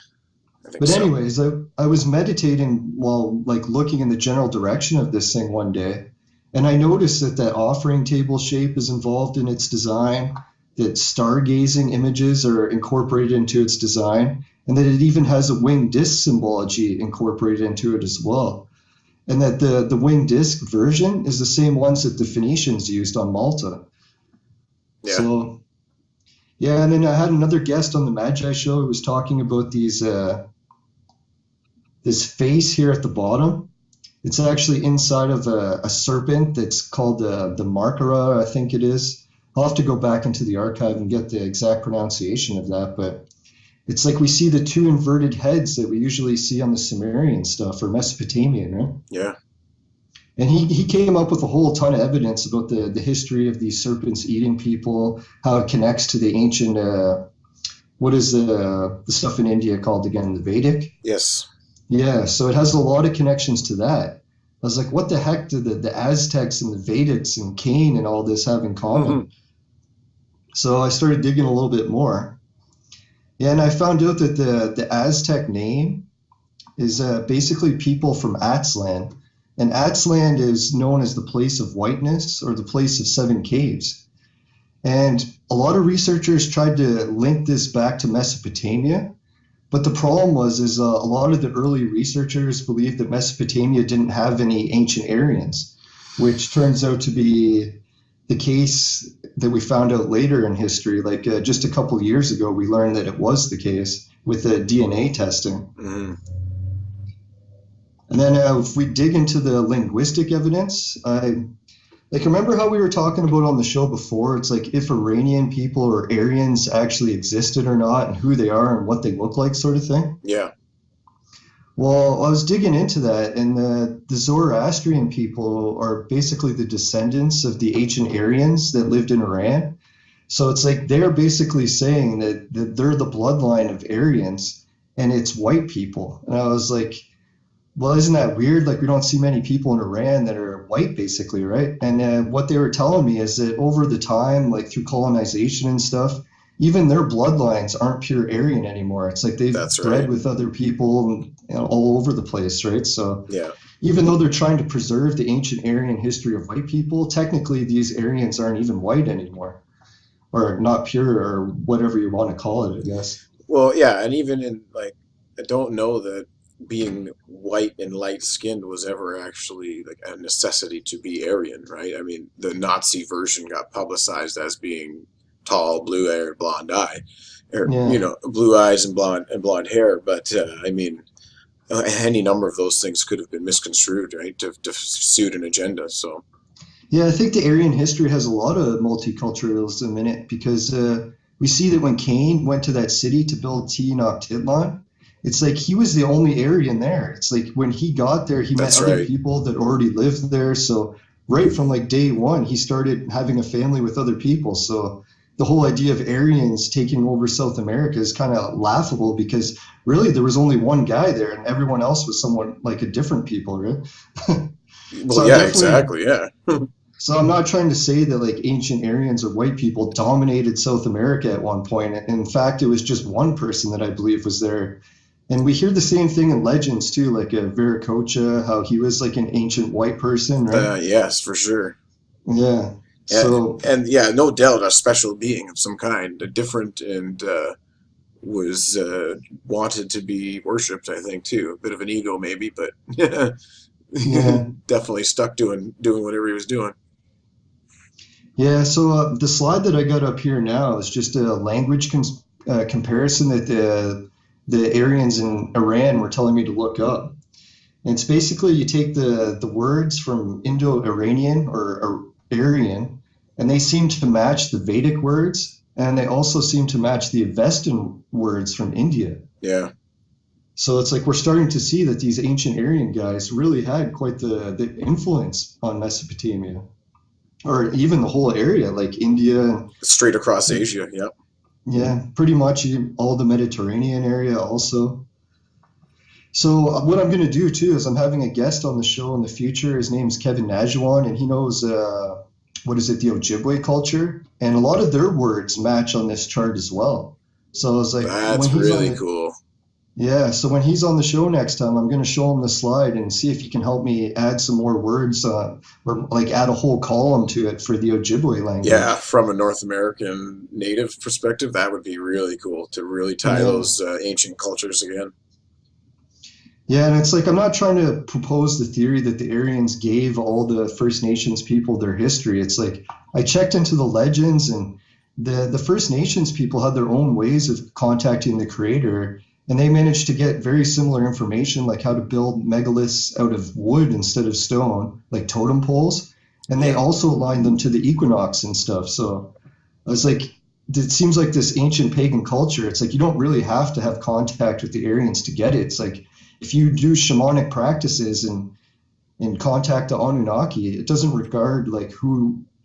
S1: I think
S2: But
S1: so.
S2: anyways, I was meditating while like looking in the general direction of this thing one day, and I noticed that that offering table shape is involved in its design, that stargazing images are incorporated into its design, and that it even has a winged disc symbology incorporated into it as well. And that the winged disc version is the same ones that the Phoenicians used on Malta.
S1: Yeah.
S2: So yeah, and then I had another guest on the Magi show who was talking about these this face here at the bottom. It's actually inside of a serpent that's called the Markara, I think it is. I'll have to go back into the archive and get the exact pronunciation of that, but it's like we see the two inverted heads that we usually see on the Sumerian stuff or Mesopotamian, right?
S1: Yeah.
S2: And he came up with a whole ton of evidence about the history of these serpents eating people, how it connects to the ancient, what is the stuff in India called again, the Vedic?
S1: Yes.
S2: Yeah, so it has a lot of connections to that. I was like, what the heck do the Aztecs and the Vedics and Cain and all this have in common? So I started digging a little bit more. Yeah, and I found out that the Aztec name is basically people from Aztlan. And Aztlan is known as the place of whiteness or the place of seven caves. And a lot of researchers tried to link this back to Mesopotamia, but the problem was is a lot of the early researchers believed that Mesopotamia didn't have any ancient Aryans, which turns out to be the case that we found out later in history. Like just a couple of years ago, we learned that it was the case with the DNA testing.
S1: Mm-hmm.
S2: And then if we dig into the linguistic evidence, like remember how we were talking about on the show before? It's like if Iranian people or Aryans actually existed or not, and who they are and what they look like, sort of thing.
S1: Yeah.
S2: Well, I was digging into that, and the Zoroastrian people are basically the descendants of the ancient Aryans that lived in Iran. So it's like they're basically saying that they're the bloodline of Aryans, and it's white people. And I was like, well, isn't that weird? Like, we don't see many people in Iran that are white, basically, right? And what they were telling me is that over the time, like through colonization and stuff, even their bloodlines aren't pure Aryan anymore. It's like they've
S1: That's
S2: bred
S1: right.
S2: with other people and, all over the place, right? So
S1: Yeah.
S2: even though they're trying to preserve the ancient Aryan history of white people, technically these Aryans aren't even white anymore, or not pure, or whatever you want to call it, I guess.
S1: Well, yeah, and even in like, I don't know that being white and light skinned was ever actually like a necessity to be Aryan, right? I mean, the Nazi version got publicized as being tall, blue-haired, blonde eye, or
S2: Yeah.
S1: blue eyes and blonde hair. But I mean, any number of those things could have been misconstrued, right, to suit an agenda. So
S2: Yeah, I think the Aryan history has a lot of multiculturalism in it because we see that when Cain went to that city to build Tenochtitlan, it's like he was the only Aryan there. It's like when he got there, he met
S1: that's
S2: other
S1: right.
S2: people that already lived there. So right from like day one, he started having a family with other people. So the whole idea of Aryans taking over South America is kind of laughable because really there was only one guy there and everyone else was someone like a different people, right?
S1: Well,
S2: So I'm
S1: yeah,
S2: definitely
S1: exactly. Yeah.
S2: so I'm not trying to say that like ancient Aryans or white people dominated South America at one point. In fact, it was just one person that I believe was there. And we hear the same thing in legends too, like Viracocha, how he was like an ancient white person, right?
S1: Yes, for sure.
S2: Yeah.
S1: And,
S2: So
S1: and yeah, no doubt a special being of some kind, a different and was wanted to be worshipped. I think too, a bit of an ego maybe, but
S2: yeah,
S1: definitely stuck doing whatever he was doing.
S2: yeah. So the slide that I got up here now is just a language comparison that the Aryans in Iran were telling me to look up. And it's basically you take the words from Indo-Iranian or Aryan, and they seem to match the Vedic words, and they also seem to match the Avestan words from India.
S1: Yeah,
S2: So it's like we're starting to see that these ancient Aryan guys really had quite the influence on Mesopotamia, or even the whole area, like India, and
S1: straight across Asia. Yep.
S2: yeah, pretty much all the Mediterranean area also. So what I'm going to do too is I'm having a guest on the show in the future. His name's Kevin Najuan, and he knows what is it, the Ojibwe culture, and a lot of their words match on this chart as well. So I was like, when
S1: That's
S2: he's on
S1: really
S2: the
S1: cool.
S2: yeah, so when he's on the show next time, I'm going to show him the slide and see if he can help me add some more words, or like add a whole column to it for the Ojibwe
S1: Yeah,
S2: language.
S1: from a North American native perspective, that would be really cool to really tie
S2: Yeah.
S1: those ancient cultures again.
S2: Yeah, and it's like I'm not trying to propose the theory that the Aryans gave all the First Nations people their history. It's like I checked into the legends, and the First Nations people had their own ways of contacting the creator, and they managed to get very similar information, like how to build megaliths out of wood instead of stone, like totem poles. And they
S1: Yeah.
S2: also aligned them to the equinox and stuff. So I was like, it seems like this ancient pagan culture. It's like you don't really have to have contact with the Aryans to get it. It's like if you do shamanic practices and contact the Anunnaki, it doesn't regard like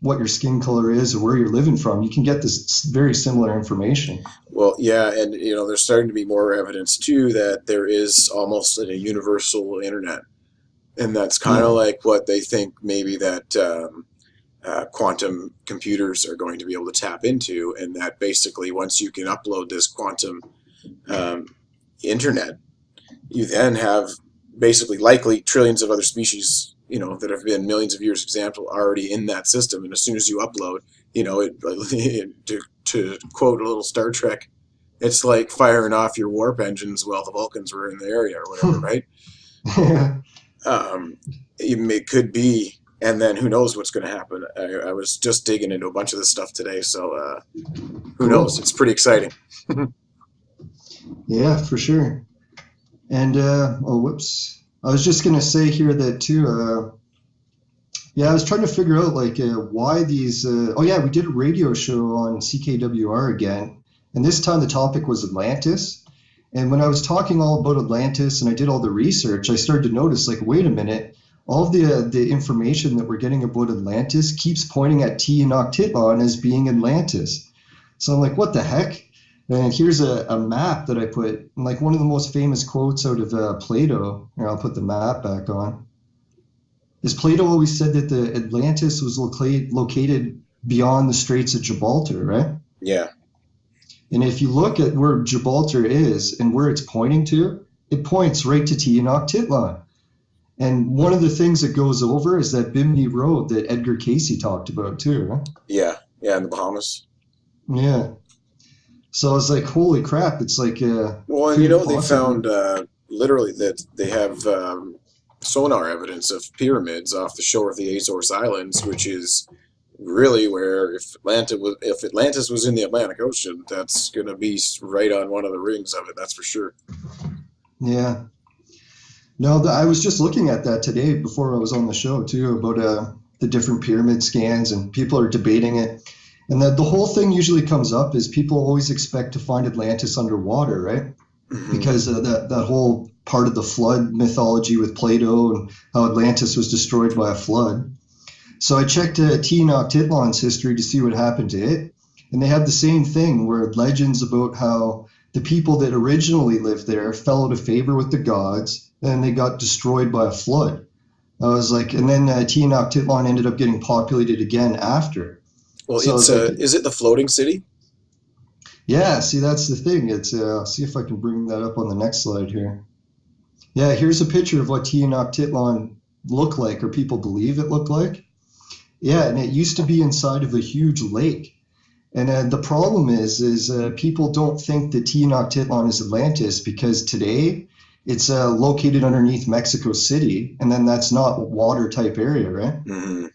S2: what your skin color is or where you're living from. You can get this very similar information.
S1: Well, yeah, and there's starting to be more evidence too that there is almost a universal internet, and that's kind of
S2: Yeah,
S1: like what they think maybe that quantum computers are going to be able to tap into, and that basically once you can upload this quantum um, internet, you then have basically likely trillions of other species, that have been millions of years example already in that system. And as soon as you upload, to quote a little Star Trek, it's like firing off your warp engines while the Vulcans were in the area or whatever, right?
S2: yeah,
S1: Um, it could be, and then who knows what's going to happen. I was just digging into a bunch of this stuff today, so who knows?
S2: cool.
S1: It's pretty exciting.
S2: Yeah, for sure. And oh, whoops. I was just gonna say here that too. Yeah, I was trying to figure out like why these. Oh yeah, we did a radio show on CKWR again, and this time the topic was Atlantis. And when I was talking all about Atlantis and I did all the research, I started to notice like, wait a minute, all of the information that we're getting about Atlantis keeps pointing at Tenochtitlan as being Atlantis. So I'm like, what the heck? And here's a map that I put, like one of the most famous quotes out of Plato. Here, I'll put the map back on. Is Plato always said that the Atlantis was located beyond the Straits of Gibraltar, right?
S1: Yeah.
S2: And if you look at where Gibraltar is and where it's pointing to, it points right to Tenochtitlan. And one of the things that goes over is that Bimini Road that Edgar Casey talked about too, right?
S1: Yeah. Yeah. In the Bahamas.
S2: Yeah. So I was like, holy crap! It's like,
S1: Well, and
S2: could it
S1: they found
S2: possibly?
S1: literally that they have sonar evidence of pyramids off the shore of the Azores Islands, which is really where if Atlantis was in the Atlantic Ocean, that's going to be right on one of the rings of it. That's for sure.
S2: Yeah. No, I was just looking at that today before I was on the show too about the different pyramid scans, and people are debating it. And the whole thing usually comes up is people always expect to find Atlantis underwater, right?
S1: Hmm.
S2: Because that whole part of the flood mythology with Plato and how Atlantis was destroyed by a flood. So I checked Tenochtitlan's history to see what happened to it, and they have the same thing where legends about how the people that originally lived there fell out of favor with the gods, and they got destroyed by a flood. I was like, and then Tenochtitlan ended up getting populated again after.
S1: Well,
S2: So I was like,
S1: is it the floating city?
S2: yeah, see, that's the thing. It's see if I can bring that up on the next slide here. Yeah, here's a picture of what Tenochtitlan looked like, or people believe it looked like. Yeah, and it used to be inside of a huge lake. And the problem is people don't think that Tenochtitlan is Atlantis because today it's located underneath Mexico City, and then that's not water type area, right?
S1: Hmm.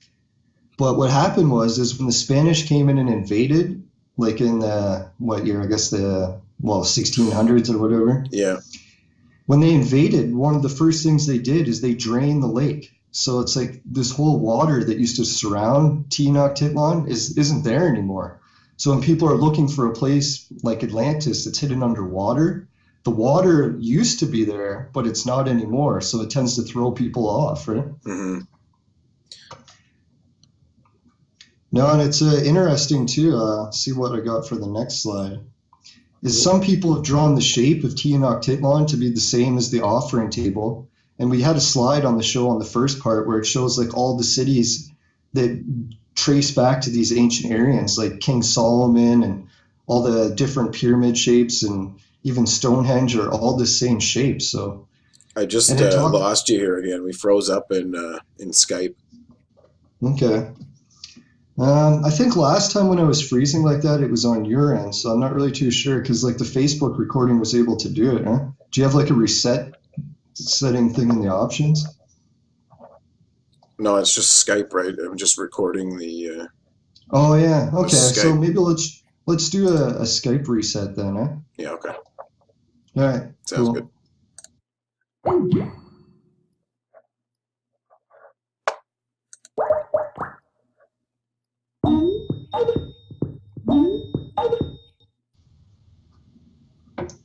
S2: But what happened is when the Spanish came in and invaded, like in the what year? I guess the 1600s or whatever.
S1: Yeah.
S2: When they invaded, one of the first things they did is they drained the lake. So it's like this whole water that used to surround Tenochtitlan isn't there anymore. So when people are looking for a place like Atlantis that's hidden underwater, the water used to be there, but it's not anymore. So it tends to throw people off, right?
S1: Hmm.
S2: No, and it's interesting too. See what I got for the next slide. is some people have drawn the shape of Tenochtitlan to be the same as the offering table. And we had a slide on the show on the first part where it shows like all the cities that trace back to these ancient Aryans, like King Solomon and all the different pyramid shapes and even Stonehenge are all the same shape. So,
S1: I just
S2: and it talked,
S1: lost you here again. We froze up in Skype.
S2: okay. I think last time when I was freezing like that, it was on your end, so I'm not really too sure because like the Facebook recording was able to do it. Huh? Do you have like a reset setting thing in the options?
S1: No, it's just Skype, right? I'm just recording
S2: Oh yeah.
S1: the
S2: Okay. So
S1: Skype.
S2: maybe let's do a Skype reset then. Huh?
S1: Yeah, okay,
S2: All right.
S1: sounds good.
S2: Cool.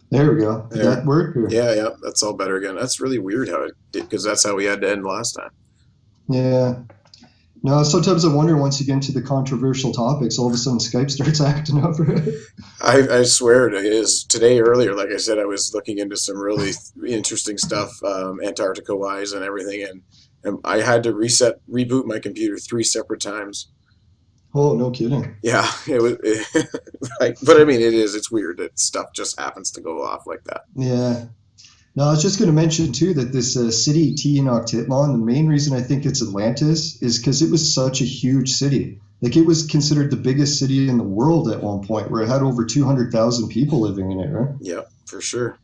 S2: There we go. Did
S1: There,
S2: that work? Or?
S1: yeah, that's all better again. That's really weird how it did because that's how we had to end last time.
S2: Yeah. No. Sometimes I wonder once you get into the controversial topics, all of a sudden Skype starts acting up. Right?
S1: I swear it is today earlier. Like I said, I was looking into some really interesting stuff, Antarctica wise and everything, and I had to reboot my computer 3 separate times.
S2: Oh, no kidding.
S1: Yeah, it was. Like, but I mean, it is. It's weird that stuff just happens to go off like that.
S2: Yeah. No, I was just going to mention too that this city Tenochtitlan, the main reason I think it's Atlantis is because it was such a huge city. Like it was considered the biggest city in the world at one point, where it had over 200,000 people living in it, right?
S1: Yeah, for sure.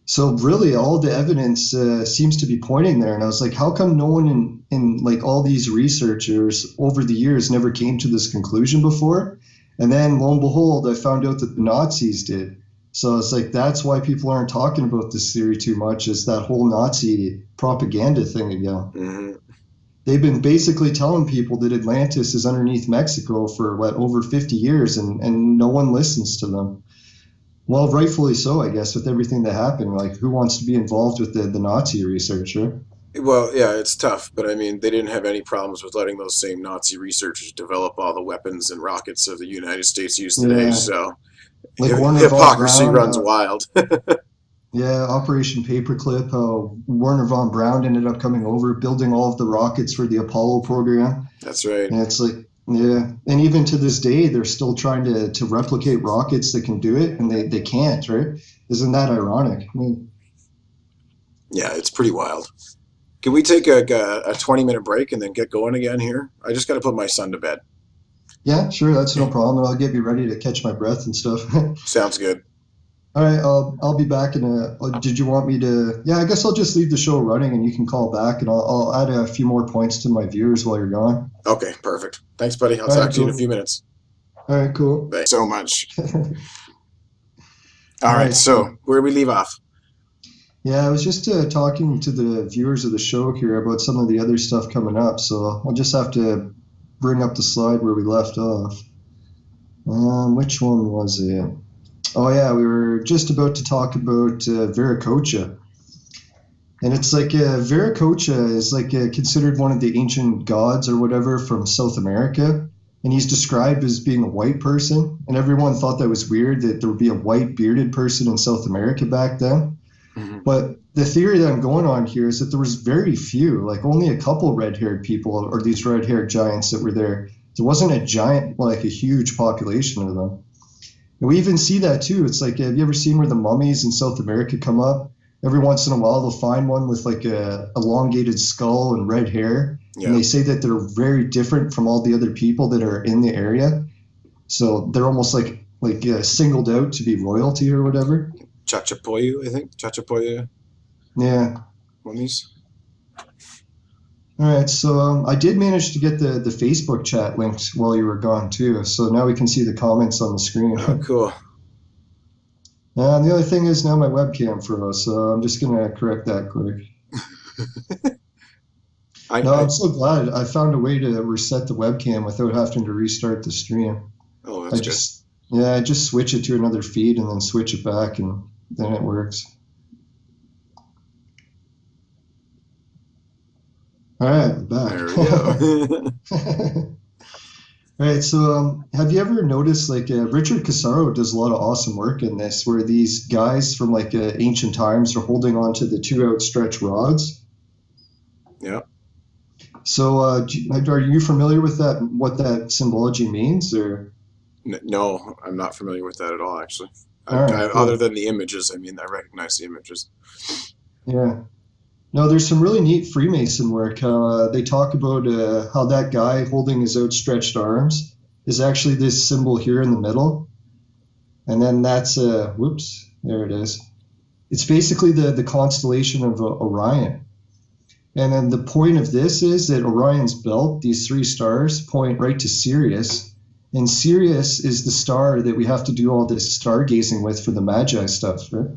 S2: So really, all the evidence seems to be pointing there. And I was like, how come no one in like all these researchers over the years never came to this conclusion before? And then lo and behold, I found out that the Nazis did. So it's like that's why people aren't talking about this theory too much. Is that whole Nazi propaganda thing again?
S1: Hmm.
S2: They've been basically telling people that Atlantis is underneath Mexico for what over 50 years, and no one listens to them. Well, rightfully so, I guess, with everything that happened. Like, who wants to be involved with the Nazi researcher?
S1: Well, yeah, it's tough, but I mean, they didn't have any problems with letting those same Nazi researchers develop all the weapons and rockets of the United States use today.
S2: Yeah,
S1: So
S2: like Warner von
S1: hypocrisy
S2: Braun.
S1: runs wild.
S2: Yeah, Operation Paperclip. How Werner von Braun ended up coming over, building all of the rockets for the Apollo program.
S1: That's right.
S2: And it's like, yeah. And even to this day, they're still trying to replicate rockets that can do it, and they can't, right? Isn't that ironic? I mean,
S1: Yeah, it's pretty wild. Can we take a 20-minute break and then get going again here? I just got to put my son to bed.
S2: yeah, sure, that's no problem. And I'll get you ready to catch my breath and stuff.
S1: Sounds good.
S2: All right, I'll be back in a. Did you want me to? Yeah, I guess I'll just leave the show running, and you can call back, and I'll add a few more points to my viewers while you're gone.
S1: Okay, perfect. Thanks, buddy. I'll
S2: All
S1: talk
S2: right,
S1: to you in a few
S2: cool.
S1: minutes.
S2: All right, cool.
S1: Thanks so much.
S2: All
S1: All right,
S2: right, so
S1: so where do we leave off?
S2: yeah, I was just talking to the viewers of the show here about some of the other stuff coming up, so I'll just have to bring up the slide where we left off. Which one was it? Oh yeah, we were just about to talk about Viracocha. And it's like Viracocha is like considered one of the ancient gods or whatever from South America. And he's described as being a white person. And everyone thought that was weird that there would be a white bearded person in South America back then.
S1: Hmm.
S2: But the theory that I'm going on here is that there was very few, like only a couple red-haired people or these red-haired giants that were there. There wasn't a giant, like a huge population of them. And we even see that too. It's like, have you ever seen where the mummies in South America come up? Every once in a while, they'll find one with like a elongated skull and red hair, and
S1: Yeah,
S2: they say that they're very different from all the other people that are in the area. So they're almost like singled out to be royalty or whatever.
S1: Chachapoyu, I think. Chachapoyu
S2: Yeah.
S1: mummies.
S2: All right. So I did manage to get the Facebook chat linked while you were gone too. So now we can see the comments on the screen.
S1: Oh, cool.
S2: And the other thing is now my webcam froze, so I'm just gonna correct that quick. No,
S1: I
S2: I'm so glad I found a way to reset the webcam without having to restart the stream.
S1: oh,
S2: I
S1: that's good.
S2: just, yeah, I just switch it to another feed and then switch it back, and then it works. All right, I'm
S1: There we
S2: back.
S1: go.
S2: All right, so have you ever noticed like Richard Casaro does a lot of awesome work in this, where these guys from like ancient times are holding on to the two outstretched rods.
S1: Yeah.
S2: So are you familiar with that? What that symbology means, or
S1: No, I'm not familiar with that at all, actually.
S2: all right,
S1: Other
S2: cool,
S1: than the images, I mean, I recognize the images.
S2: yeah. No, there's some really neat Freemason work. They talk about how that guy holding his outstretched arms is actually this symbol here in the middle, and then that's whoops, there it is. It's basically the constellation of Orion. And then the point of this is that Orion's belt, these three stars, point right to Sirius. And Sirius is the star that we have to do all this stargazing with for the Magi stuff, right?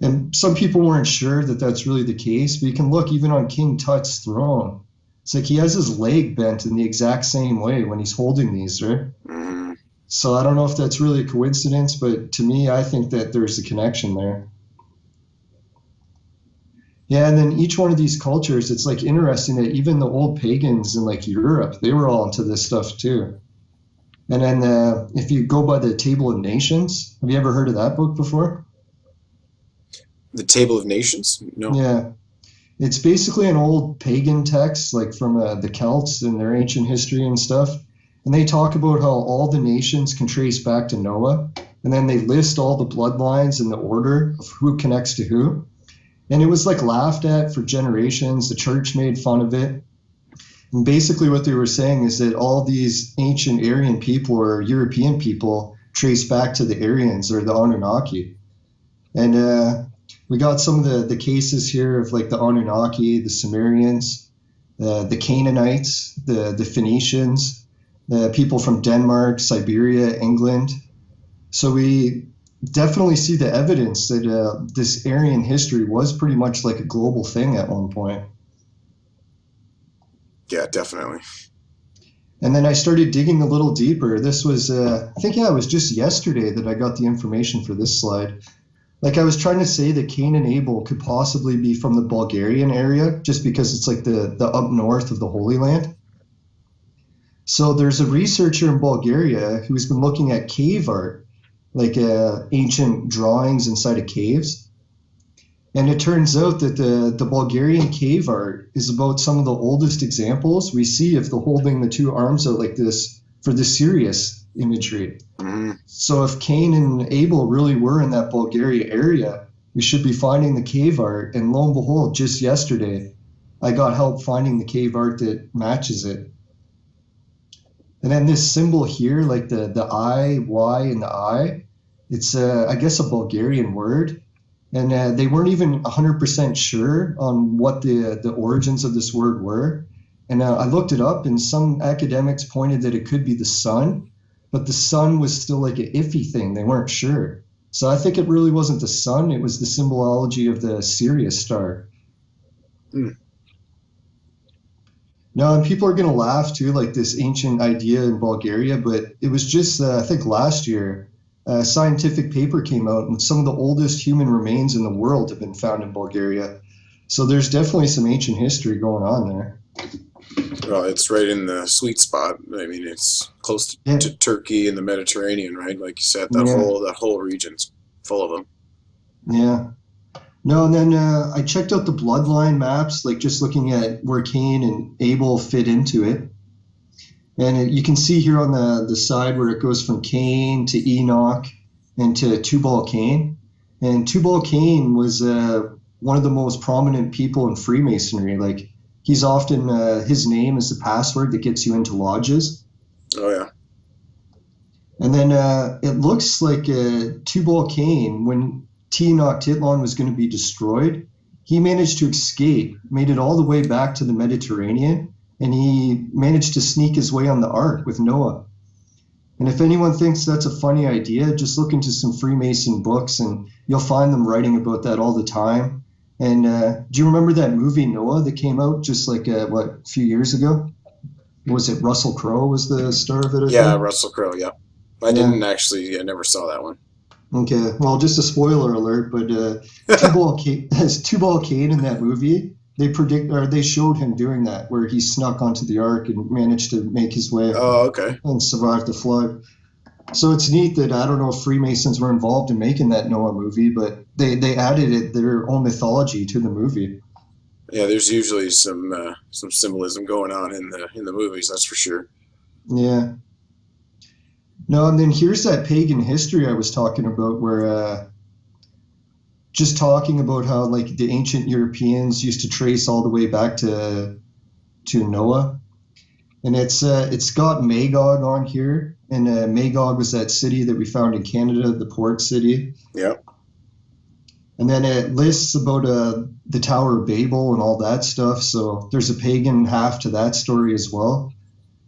S2: And some people weren't sure that that's really the case, but you can look even on King Tut's throne. It's like he has his leg bent in the exact same way when he's holding these, right?
S1: Mm,
S2: So I don't know if that's really a coincidence, but to me, I think that there's a connection there. Yeah, and then each one of these cultures, it's like interesting that even the old pagans in like Europe, they were all into this stuff too. And then if you go by the Table of Nations, have you ever heard of that book before?
S1: the Table of Nations? No.
S2: Yeah, it's basically an old pagan text, like from the Celts and their ancient history and stuff. And they talk about how all the nations can trace back to Noah. And then they list all the bloodlines in the order of who connects to who. And it was like laughed at for generations. The church made fun of it. And basically, what they were saying is that all these ancient Aryan people or European people trace back to the Aryans or the Anunnaki. And we got some of the cases here of like the Anunnaki, the Sumerians, the Canaanites, the Phoenicians, the people from Denmark, Siberia, England. So we definitely see the evidence that this Aryan history was pretty much like a global thing at one point.
S1: Yeah, definitely.
S2: And then I started digging a little deeper. This was, I think, yeah, it was just yesterday that I got the information for this slide. Like I was trying to say that Cain and Abel could possibly be from the Bulgarian area, just because it's like the up north of the Holy Land. So there's a researcher in Bulgaria who's been looking at cave art, like ancient drawings inside of caves. And it turns out that the Bulgarian cave art is about some of the oldest examples we see of the holding the two arms out like this for the Sirius imagery.
S1: Mm,
S2: So if Cain and Abel really were in that Bulgaria area, we should be finding the cave art. And lo and behold, just yesterday, I got help finding the cave art that matches it. And then this symbol here, like the I, Y, and the I, it's I guess a Bulgarian word, and they weren't even 100% sure on what the origins of this word were. And I looked it up, and some academics pointed that it could be the sun, but the sun was still like an iffy thing. They weren't sure. So I think it really wasn't the sun. It was the symbology of the Sirius star.
S1: mm.
S2: No, and people are going to laugh too, like this ancient idea in Bulgaria, but it was just, I think last year, a scientific paper came out, and some of the oldest human remains in the world have been found in Bulgaria. So there's definitely some ancient history going on there.
S1: Well, it's right in the sweet spot. I mean, it's close
S2: Yeah,
S1: to Turkey and the Mediterranean, right? Like you said,
S2: yeah,
S1: that whole region's full of them.
S2: yeah. No, and then I checked out the bloodline maps, like just looking at where Cain and Abel fit into it. And you can see here on the side where it goes from Cain to Enoch and to Tubal Cain. And Tubal Cain was one of the most prominent people in Freemasonry. Like he's often, his name is the password that gets you into lodges.
S1: Oh yeah.
S2: And then it looks like Tubal Cain, when Tenochtitlan was going to be destroyed, he managed to escape, made it all the way back to the Mediterranean, and he managed to sneak his way on the ark with Noah. And if anyone thinks that's a funny idea, just look into some Freemason books and you'll find them writing about that all the time. And do you remember that movie Noah that came out just like, a few years ago? Was it Russell Crowe was the star of it, I
S1: Yeah,
S2: think?
S1: Russell Crowe. Yeah, I
S2: Yeah.
S1: didn't actually. I never saw that one.
S2: Okay, well, just a spoiler alert, but Tubal Cain in that movie they showed him doing that, where he snuck onto the ark and managed to make his way
S1: Oh, okay.
S2: and survive the flood. So it's neat that I don't know if Freemasons were involved in making that Noah movie, but they added their own mythology to the movie.
S1: Yeah, there's usually some symbolism going on in the movies. That's for sure.
S2: Yeah. No, and then here's that pagan history I was talking about, where just talking about how like the ancient Europeans used to trace all the way back to Noah, and it's got Magog on here, and Magog was that city that we found in Canada, the port city.
S1: Yep.
S2: And then it lists about the Tower of Babel and all that stuff. So there's a pagan half to that story as well.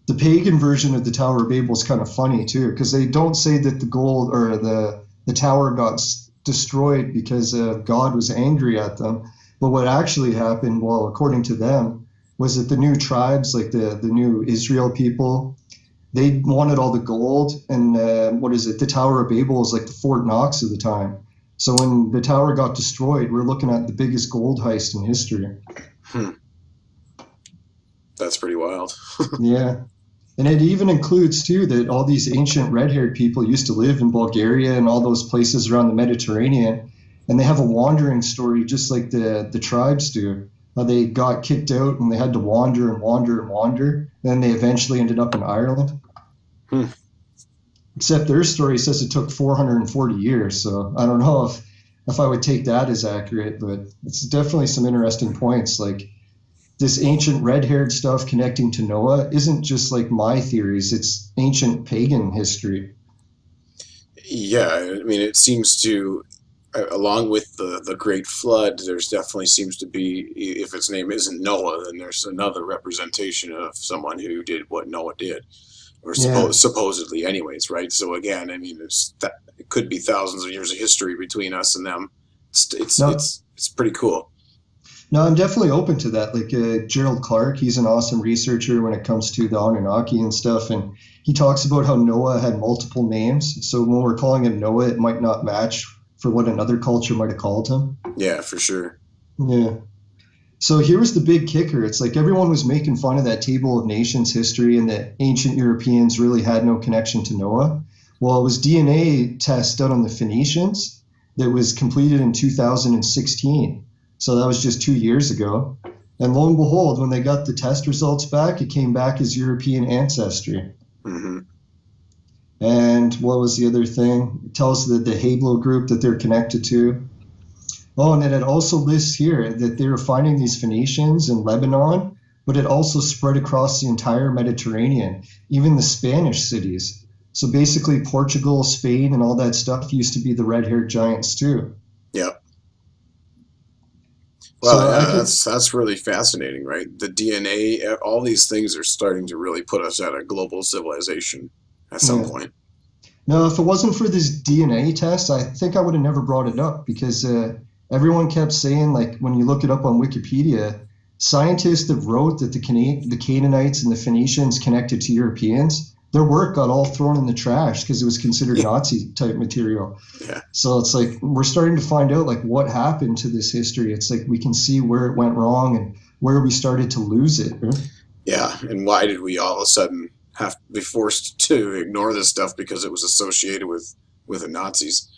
S2: The pagan version of the Tower of Babel is kind of funny too, because they don't say that the gold or the tower got destroyed because God was angry at them. But what actually happened, well, according to them, was that the new tribes, like the new Israel people, they wanted all the gold. And the Tower of Babel was like the Fort Knox of the time. So when the tower got destroyed, we're looking at the biggest gold heist in history.
S1: That's pretty wild.
S2: Yeah. And it even includes, too, that all these ancient red-haired people used to live in Bulgaria and all those places around the Mediterranean. And they have a wandering story just like the tribes do. They got kicked out and they had to wander and wander and wander. Then they eventually ended up in Ireland. Except their story says it took 440 years. So I don't know if I would take that as accurate, but it's definitely some interesting points. Like this ancient red-haired stuff connecting to Noah isn't just like my theories. It's ancient pagan history.
S1: Yeah, I mean, it seems to, along with the Great Flood, there's definitely seems to be, if its name isn't Noah, then there's another representation of someone who did what Noah did. Or supposedly, anyways, right? So again, I mean, it could be thousands of years of history between us and them. It's pretty cool.
S2: No, I'm definitely open to that. Like Gerald Clark, he's an awesome researcher when it comes to the Anunnaki and stuff, and he talks about how Noah had multiple names. So when we're calling him Noah, it might not match for what another culture might have called him.
S1: Yeah, for sure.
S2: Yeah. So here was the big kicker. It's like everyone was making fun of that Table of Nations history and that ancient Europeans really had no connection to Noah. Well, it was DNA test done on the Phoenicians that was completed in 2016. So that was just 2 years ago. And lo and behold, when they got the test results back, it came back as European ancestry.
S1: Mm-hmm.
S2: And what was the other thing? It tells the Hablo group that they're connected to. Oh, and then it also lists here that they were finding these Phoenicians in Lebanon, but it also spread across the entire Mediterranean, even the Spanish cities. So basically Portugal, Spain, and all that stuff used to be the red-haired giants too.
S1: Yep. Well, so that's really fascinating, right? The DNA, all these things are starting to really put us at a global civilization at some point.
S2: No, if it wasn't for this DNA test, I think I would have never brought it up because everyone kept saying, like, when you look it up on Wikipedia, scientists that wrote that the Canaanites and the Phoenicians connected to Europeans, their work got all thrown in the trash because it was considered Nazi-type material.
S1: Yeah.
S2: So it's like we're starting to find out, like, what happened to this history. It's like we can see where it went wrong and where we started to lose it. Right?
S1: Yeah, and why did we all of a sudden have to be forced to ignore this stuff because it was associated with the Nazis?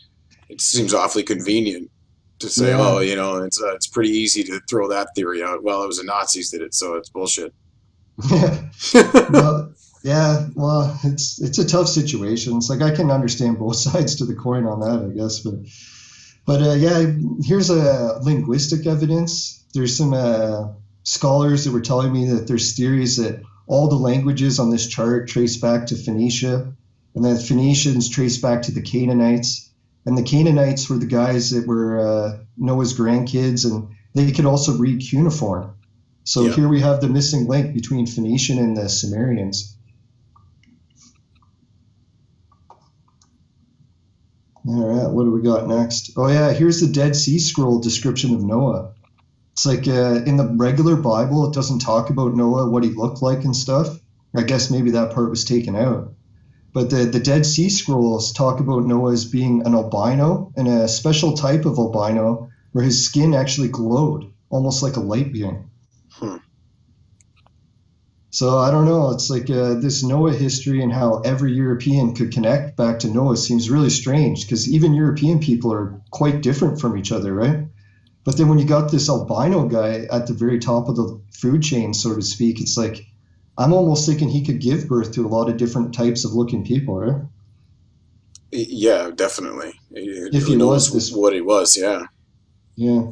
S1: It seems awfully convenient to say, oh, you know, it's pretty easy to throw that theory out. Well, it was the Nazis did it, so it's bullshit.
S2: Well, it's a tough situation. It's like I can understand both sides to the coin on that, I guess. But here's a linguistic evidence. There's some scholars that were telling me that there's theories that all the languages on this chart trace back to Phoenicia, and then Phoenicians trace back to the Canaanites. And the Canaanites were the guys that were Noah's grandkids, and they could also read cuneiform. So here we have the missing link between Phoenician and the Sumerians. All right, what do we got next? Oh, yeah, here's the Dead Sea Scroll description of Noah. It's like in the regular Bible, it doesn't talk about Noah, what he looked like and stuff. I guess maybe that part was taken out. But the Dead Sea Scrolls talk about Noah as being an albino and a special type of albino where his skin actually glowed, almost like a light being.
S1: Hmm.
S2: So I don't know. It's like this Noah history and how every European could connect back to Noah seems really strange because even European people are quite different from each other, right? But then when you got this albino guy at the very top of the food chain, so to speak, it's like I'm almost thinking he could give birth to a lot of different types of looking people, right?
S1: Yeah, definitely.
S2: If
S1: Who
S2: he
S1: knows
S2: was this,
S1: what he was? Yeah.
S2: yeah.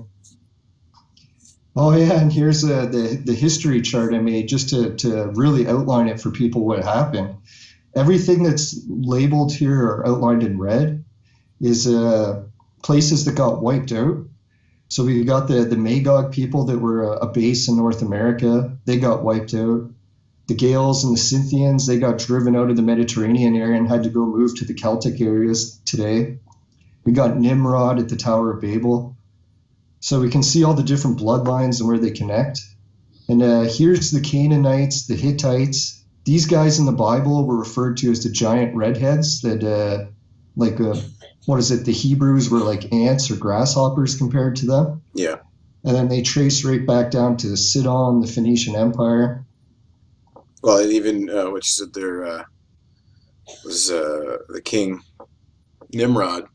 S2: Oh yeah, and here's the history chart I made just to really outline it for people what happened. Everything that's labeled here or outlined in red is places that got wiped out. So we got the Magog people that were a base in North America. They got wiped out. The Gaels and the Scythians, they got driven out of the Mediterranean area and had to go move to the Celtic areas today. We got Nimrod at the Tower of Babel. So we can see all the different bloodlines and where they connect. And here's the Canaanites, the Hittites. These guys in the Bible were referred to as the giant redheads that, what is it? The Hebrews were like ants or grasshoppers compared to them.
S1: Yeah.
S2: And then they trace right back down to Sidon, the Phoenician Empire.
S1: Well, and even what you said there was the king Nimrod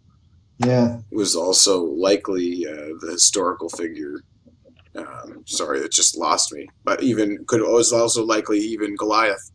S2: Yeah.
S1: was also likely the historical figure. Sorry, it just lost me. But even was also likely even Goliath.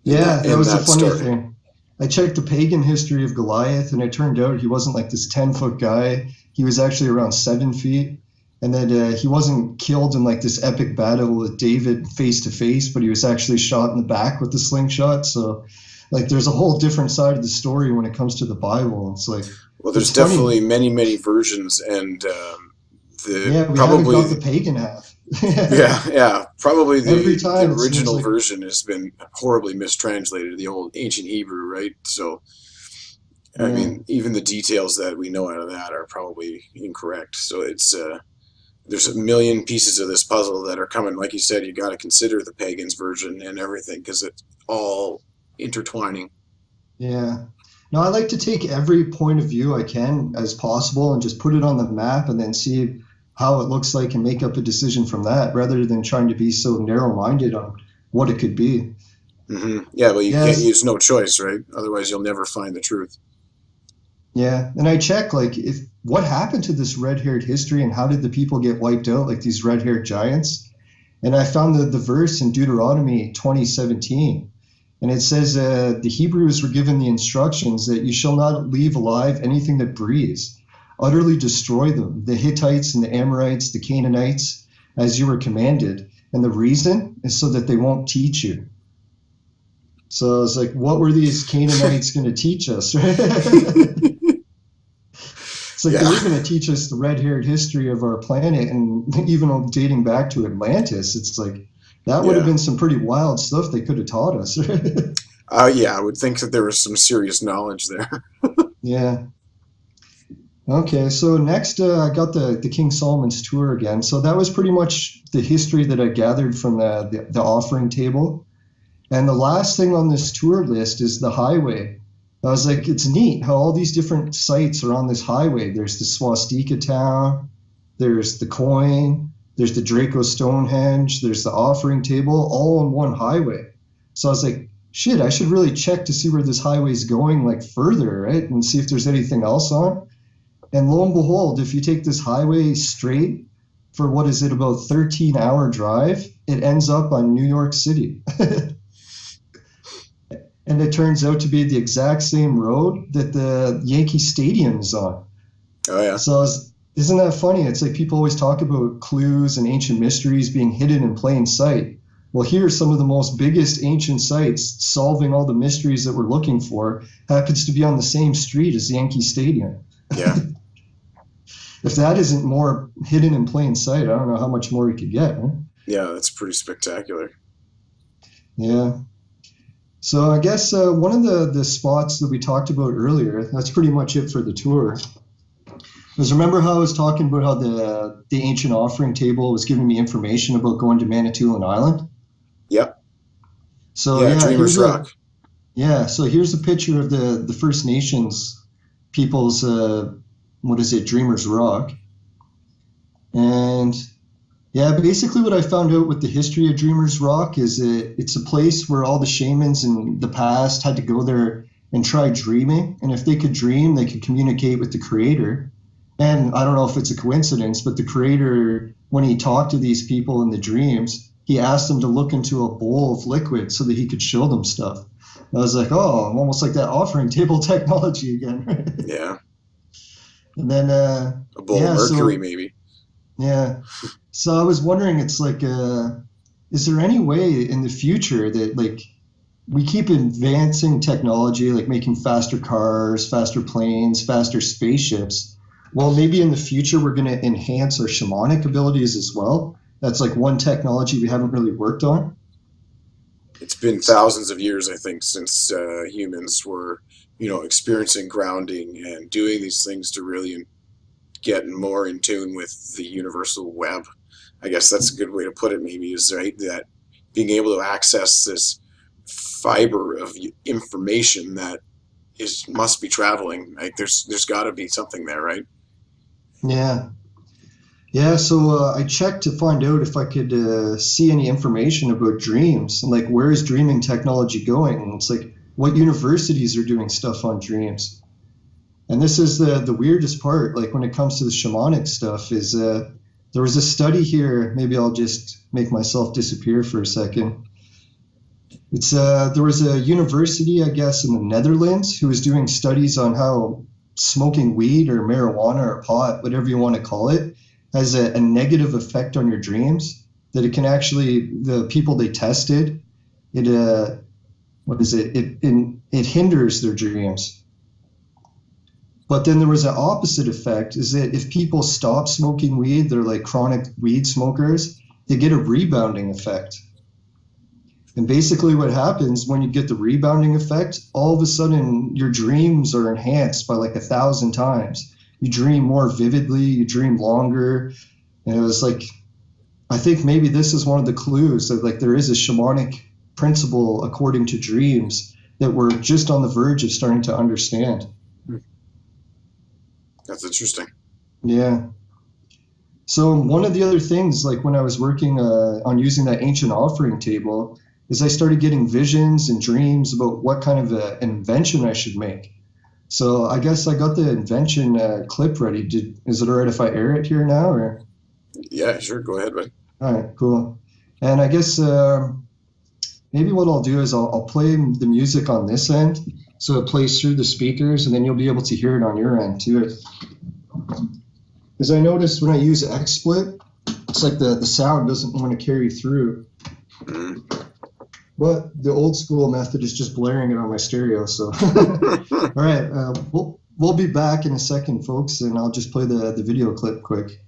S2: Yeah, that
S1: In
S2: was the
S1: that
S2: funny
S1: story.
S2: thing. I checked the pagan history of Goliath, and it turned out he wasn't like this 10-foot guy. He was actually around 7 feet. And that he wasn't killed in like this epic battle with David face to face, but he was actually shot in the back with the slingshot. So, like, there's a whole different side of the story when it comes to the Bible. It's like,
S1: Well,
S2: it's
S1: there's
S2: funny.
S1: definitely many versions, and the
S2: Yeah, we haven't got the
S1: probably
S2: pagan half.
S1: yeah, probably
S2: Every
S1: the
S2: time it seems
S1: original
S2: like,
S1: version has been horribly mistranslated, the old ancient Hebrew, right? So, I
S2: yeah.
S1: mean, even the details that we know out of that are probably incorrect. So it's there's a million pieces of this puzzle that are coming. Like you said, you got to consider the pagans version and everything because it's all intertwining.
S2: Yeah. No, I like to take every point of view I can as possible and just put it on the map and then see how it looks like and make up a decision from that rather than trying to be so narrow-minded on what it could be.
S1: Yeah, well, you can't
S2: Yes.
S1: use no choice, right? Otherwise, you'll never find the truth.
S2: Yeah. And I check like if what happened to this red-haired history and how did the people get wiped out like these red-haired giants? And I found the verse in Deuteronomy 20:17. And it says the Hebrews were given the instructions that you shall not leave alive anything that breathes. Utterly destroy them, the Hittites and the Amorites, the Canaanites, as you were commanded. And the reason is so that they won't teach you. So it's like, what were these Canaanites going to teach us? It's like they
S1: Yeah,
S2: were going to teach us the red-haired history of our planet, and even dating back to Atlantis, it's like that would have
S1: yeah,
S2: been some pretty wild stuff they could have taught us.
S1: yeah. I would think that there was some serious knowledge there.
S2: Yeah. Okay, so next I got the King Solomon's tour again. So that was pretty much the history that I gathered from the offering table. And the last thing on this tour list is the highway. I was like, it's neat how all these different sites are on this highway. There's the Swastika Town, there's the coin, there's the Draco Stonehenge, there's the offering table, all on one highway. So I was like, shit, I should really check to see where this highway is going, like further, right? And see if there's anything else on. And lo and behold, if you take this highway straight for what is it, about 13-hour drive, it ends up on New York City. And it turns out to be the exact same road that the Yankee Stadium is on.
S1: Oh yeah,
S2: So isn't that funny? It's like people always talk about clues and ancient mysteries being hidden in plain sight. Well, here, some of the most biggest ancient sites solving all the mysteries that we're looking for happens to be on the same street as Yankee Stadium.
S1: yeah,
S2: If that isn't more hidden in plain sight, I don't know how much more we could get. Huh?
S1: yeah. That's pretty spectacular.
S2: Yeah. So I guess one of the spots that we talked about earlier, that's pretty much it for the tour. Because remember how I was talking about how the ancient offering table was giving me information about going to Manitoulin Island?
S1: Yep.
S2: So
S1: Yeah, Dreamer's Rock.
S2: so here's a picture of the First Nations people's what is it, Dreamer's Rock. And Yeah, basically what I found out with the history of Dreamers Rock is it's a place where all the shamans in the past had to go there and try dreaming. And if they could dream, they could communicate with the creator. And I don't know if it's a coincidence, but the creator, when he talked to these people in the dreams, he asked them to look into a bowl of liquid so that he could show them stuff. I was like, oh, I'm almost like that offering table technology again.
S1: Yeah,
S2: And then,
S1: a bowl of
S2: yeah,
S1: mercury
S2: so
S1: maybe.
S2: yeah. So I was wondering, it's like, is there any way in the future that like we keep advancing technology, like making faster cars, faster planes, faster spaceships? Well, maybe in the future we're going to enhance our shamanic abilities as well. That's like one technology we haven't really worked on.
S1: It's been thousands of years, I think, since humans were, experiencing grounding and doing these things to really get more in tune with the universal web. I guess that's a good way to put it. Maybe is right that being able to access this fiber of information that is must be traveling. Like there's got to be something there, right?
S2: Yeah. Yeah, so I checked to find out if I could see any information about dreams and like where is dreaming technology going? And it's like what universities are doing stuff on dreams. And this is the weirdest part. Like when it comes to the shamanic stuff, is there was a study here. Maybe I'll just make myself disappear for a second. It's there was a university, I guess, in the Netherlands who was doing studies on how smoking weed or marijuana or pot, whatever you want to call it, has a negative effect on your dreams. That it can actually, the people they tested, it what is it? It hinders their dreams. But then there was an opposite effect, is that if people stop smoking weed, they're like chronic weed smokers, they get a rebounding effect. And basically what happens when you get the rebounding effect, all of a sudden your dreams are enhanced by like 1,000 times. You dream more vividly, you dream longer. And it was like, I think maybe this is one of the clues that like there is a shamanic principle according to dreams that we're just on the verge of starting to understand.
S1: That's interesting.
S2: Yeah. So one of the other things, like when I was working on using that ancient offering table, is I started getting visions and dreams about what kind of an invention I should make. So I guess I got the invention clip ready. Is it all right if I air it here now, or?
S1: Yeah, sure. Go ahead, bud.
S2: All right, cool. And I guess maybe what I'll do is I'll play the music on this end, so it plays through the speakers, and then you'll be able to hear it on your end too. Because I noticed when I use XSplit, it's like the sound doesn't want to carry through.
S1: Mm.
S2: But the old school method is just blaring it on my stereo. So, all right, we'll be back in a second, folks, and I'll just play the video clip quick.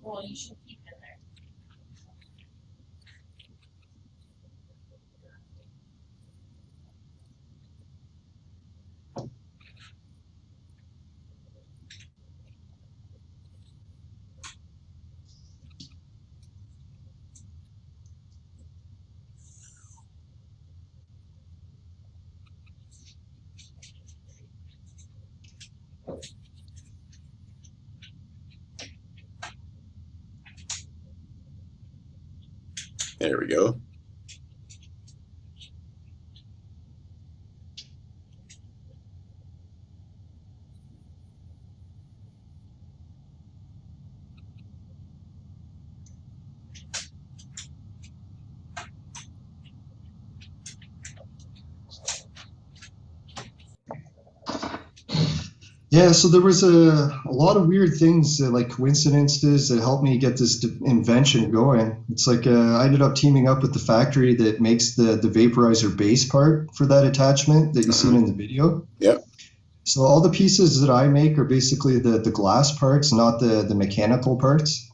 S3: Well, you should keep it there.
S1: There we go.
S2: Yeah, so there was a lot of weird things, like coincidences that helped me get this invention going. It's like I ended up teaming up with the factory that makes the vaporizer base part for that attachment that you seen in the video.
S1: Yeah.
S2: So all the pieces that I make are basically the glass parts, not the mechanical parts.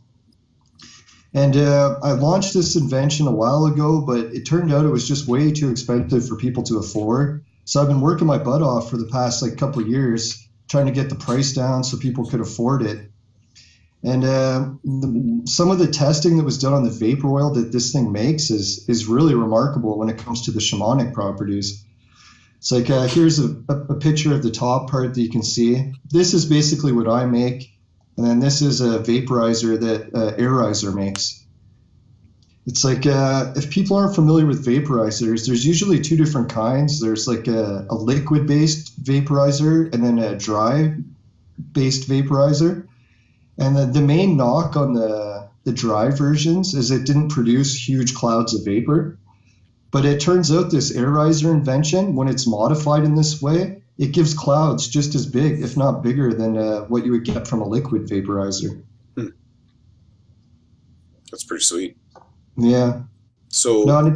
S2: And I launched this invention a while ago, but it turned out it was just way too expensive for people to afford. So I've been working my butt off for the past like couple of years, trying to get the price down so people could afford it. And some of the testing that was done on the vapor oil that this thing makes is really remarkable when it comes to the shamanic properties. It's like here's a picture of the top part that you can see. This is basically what I make, and then this is a vaporizer that Airizer makes. It's like if people aren't familiar with vaporizers, there's usually two different kinds. There's like a liquid-based vaporizer and then a dry-based vaporizer. And the main knock on the dry versions is it didn't produce huge clouds of vapor. But it turns out this Airizer invention, when it's modified in this way, it gives clouds just as big, if not bigger, than what you would get from a liquid vaporizer.
S1: That's pretty sweet.
S2: Yeah.
S1: So
S2: no, and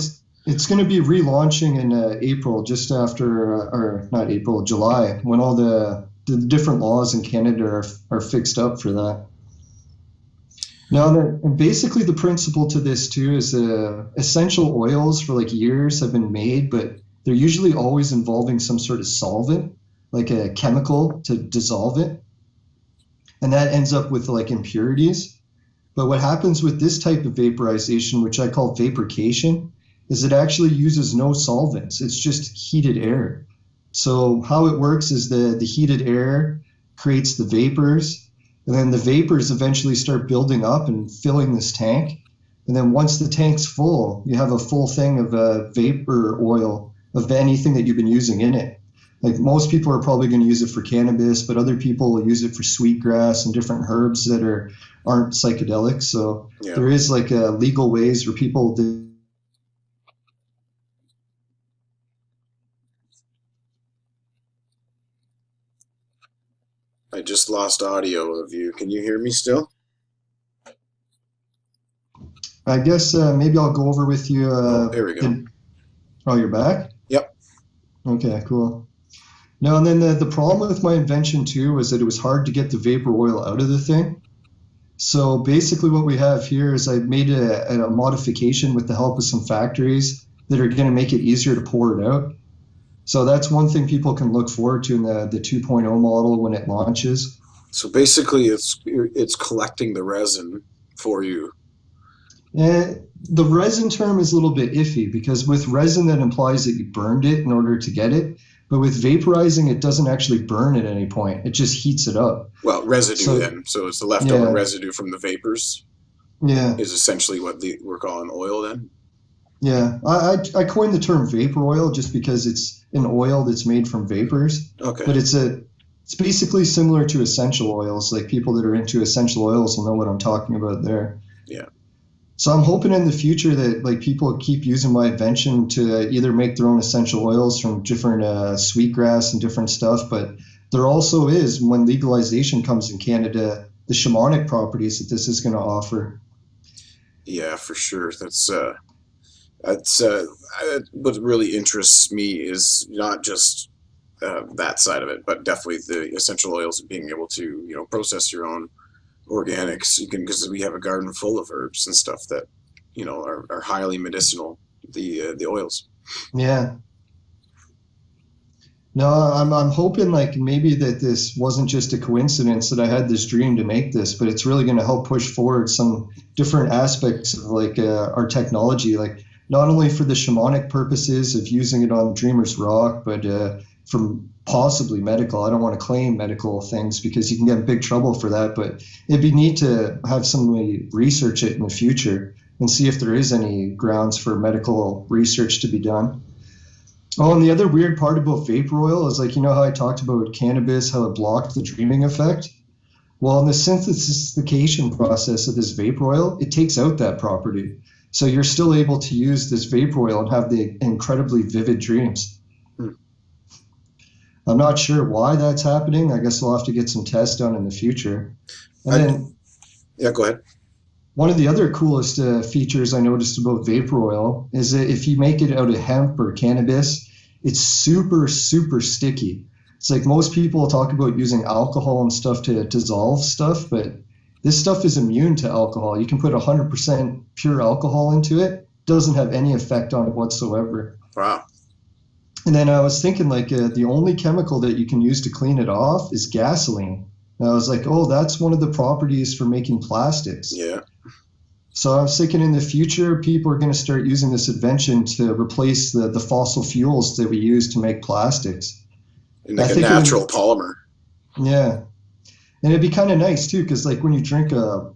S2: it's going to be relaunching in April, just after, or not April, July, when all the different laws in Canada are fixed up for that. Now, and basically the principle to this too is essential oils for like years have been made, but they're usually always involving some sort of solvent, like a chemical to dissolve it. And that ends up with like impurities. But what happens with this type of vaporization, which I call vaporcation, is it actually uses no solvents. It's just heated air. So how it works is the heated air creates the vapors, and then the vapors eventually start building up and filling this tank. And then once the tank's full, you have a full thing of vapor oil of anything that you've been using in it. Like most people are probably going to use it for cannabis, but other people will use it for sweetgrass and different herbs that aren't psychedelics. So yeah. There is like legal ways where people do.
S1: I just lost audio of you. Can you hear me still?
S2: I guess maybe I'll go over with you.
S1: There we go.
S2: Oh, you're back?
S1: Yep.
S2: Okay, cool. No, and then the problem with my invention too was that it was hard to get the vapor oil out of the thing. So basically what we have here is I made a modification with the help of some factories that are going to make it easier to pour it out. So that's one thing people can look forward to in the 2.0 model when it launches.
S1: So basically it's collecting the resin for you.
S2: The resin term is a little bit iffy because with resin that implies that you burned it in order to get it. But with vaporizing, it doesn't actually burn at any point. It just heats it up.
S1: Well, residue then. So it's the leftover residue from the vapors.
S2: Yeah.
S1: Is essentially what we're calling oil then?
S2: Yeah. I coined the term vapor oil just because it's an oil that's made from vapors.
S1: Okay.
S2: But it's basically similar to essential oils. Like people that are into essential oils will know what I'm talking about there.
S1: Yeah.
S2: So I'm hoping in the future that like people keep using my invention to either make their own essential oils from different sweetgrass and different stuff. But there also is, when legalization comes in Canada, the shamanic properties that this is going to offer.
S1: Yeah, for sure. That's what really interests me is not just that side of it, but definitely the essential oils and being able to process your own organics. You can, because we have a garden full of herbs and stuff that are highly medicinal, the oils.
S2: Yeah. No, I'm hoping like maybe that this wasn't just a coincidence that I had this dream to make this, but it's really going to help push forward some different aspects of like our technology, like not only for the shamanic purposes of using it on Dreamer's Rock, but from possibly medical. I don't want to claim medical things because you can get in big trouble for that, but it'd be neat to have somebody research it in the future and see if there is any grounds for medical research to be done. Oh, and the other weird part about vapor oil is like, how I talked about cannabis, how it blocked the dreaming effect? Well, in the synthesification process of this vapor oil, it takes out that property. So you're still able to use this vapor oil and have the incredibly vivid dreams. I'm not sure why that's happening. I guess we'll have to get some tests done in the future. And
S1: yeah, go ahead.
S2: One of the other coolest features I noticed about vapor oil is that if you make it out of hemp or cannabis, it's super, super sticky. It's like most people talk about using alcohol and stuff to dissolve stuff, but this stuff is immune to alcohol. You can put 100% pure alcohol into it. Doesn't have any effect on it whatsoever.
S1: Wow.
S2: And then I was thinking like the only chemical that you can use to clean it off is gasoline. And I was like, oh, that's one of the properties for making plastics.
S1: Yeah.
S2: So I was thinking in the future, people are going to start using this invention to replace the fossil fuels that we use to make plastics.
S1: In
S2: I
S1: like a
S2: think it
S1: natural
S2: would,
S1: polymer.
S2: yeah. And it'd be kind of nice too, because like when you drink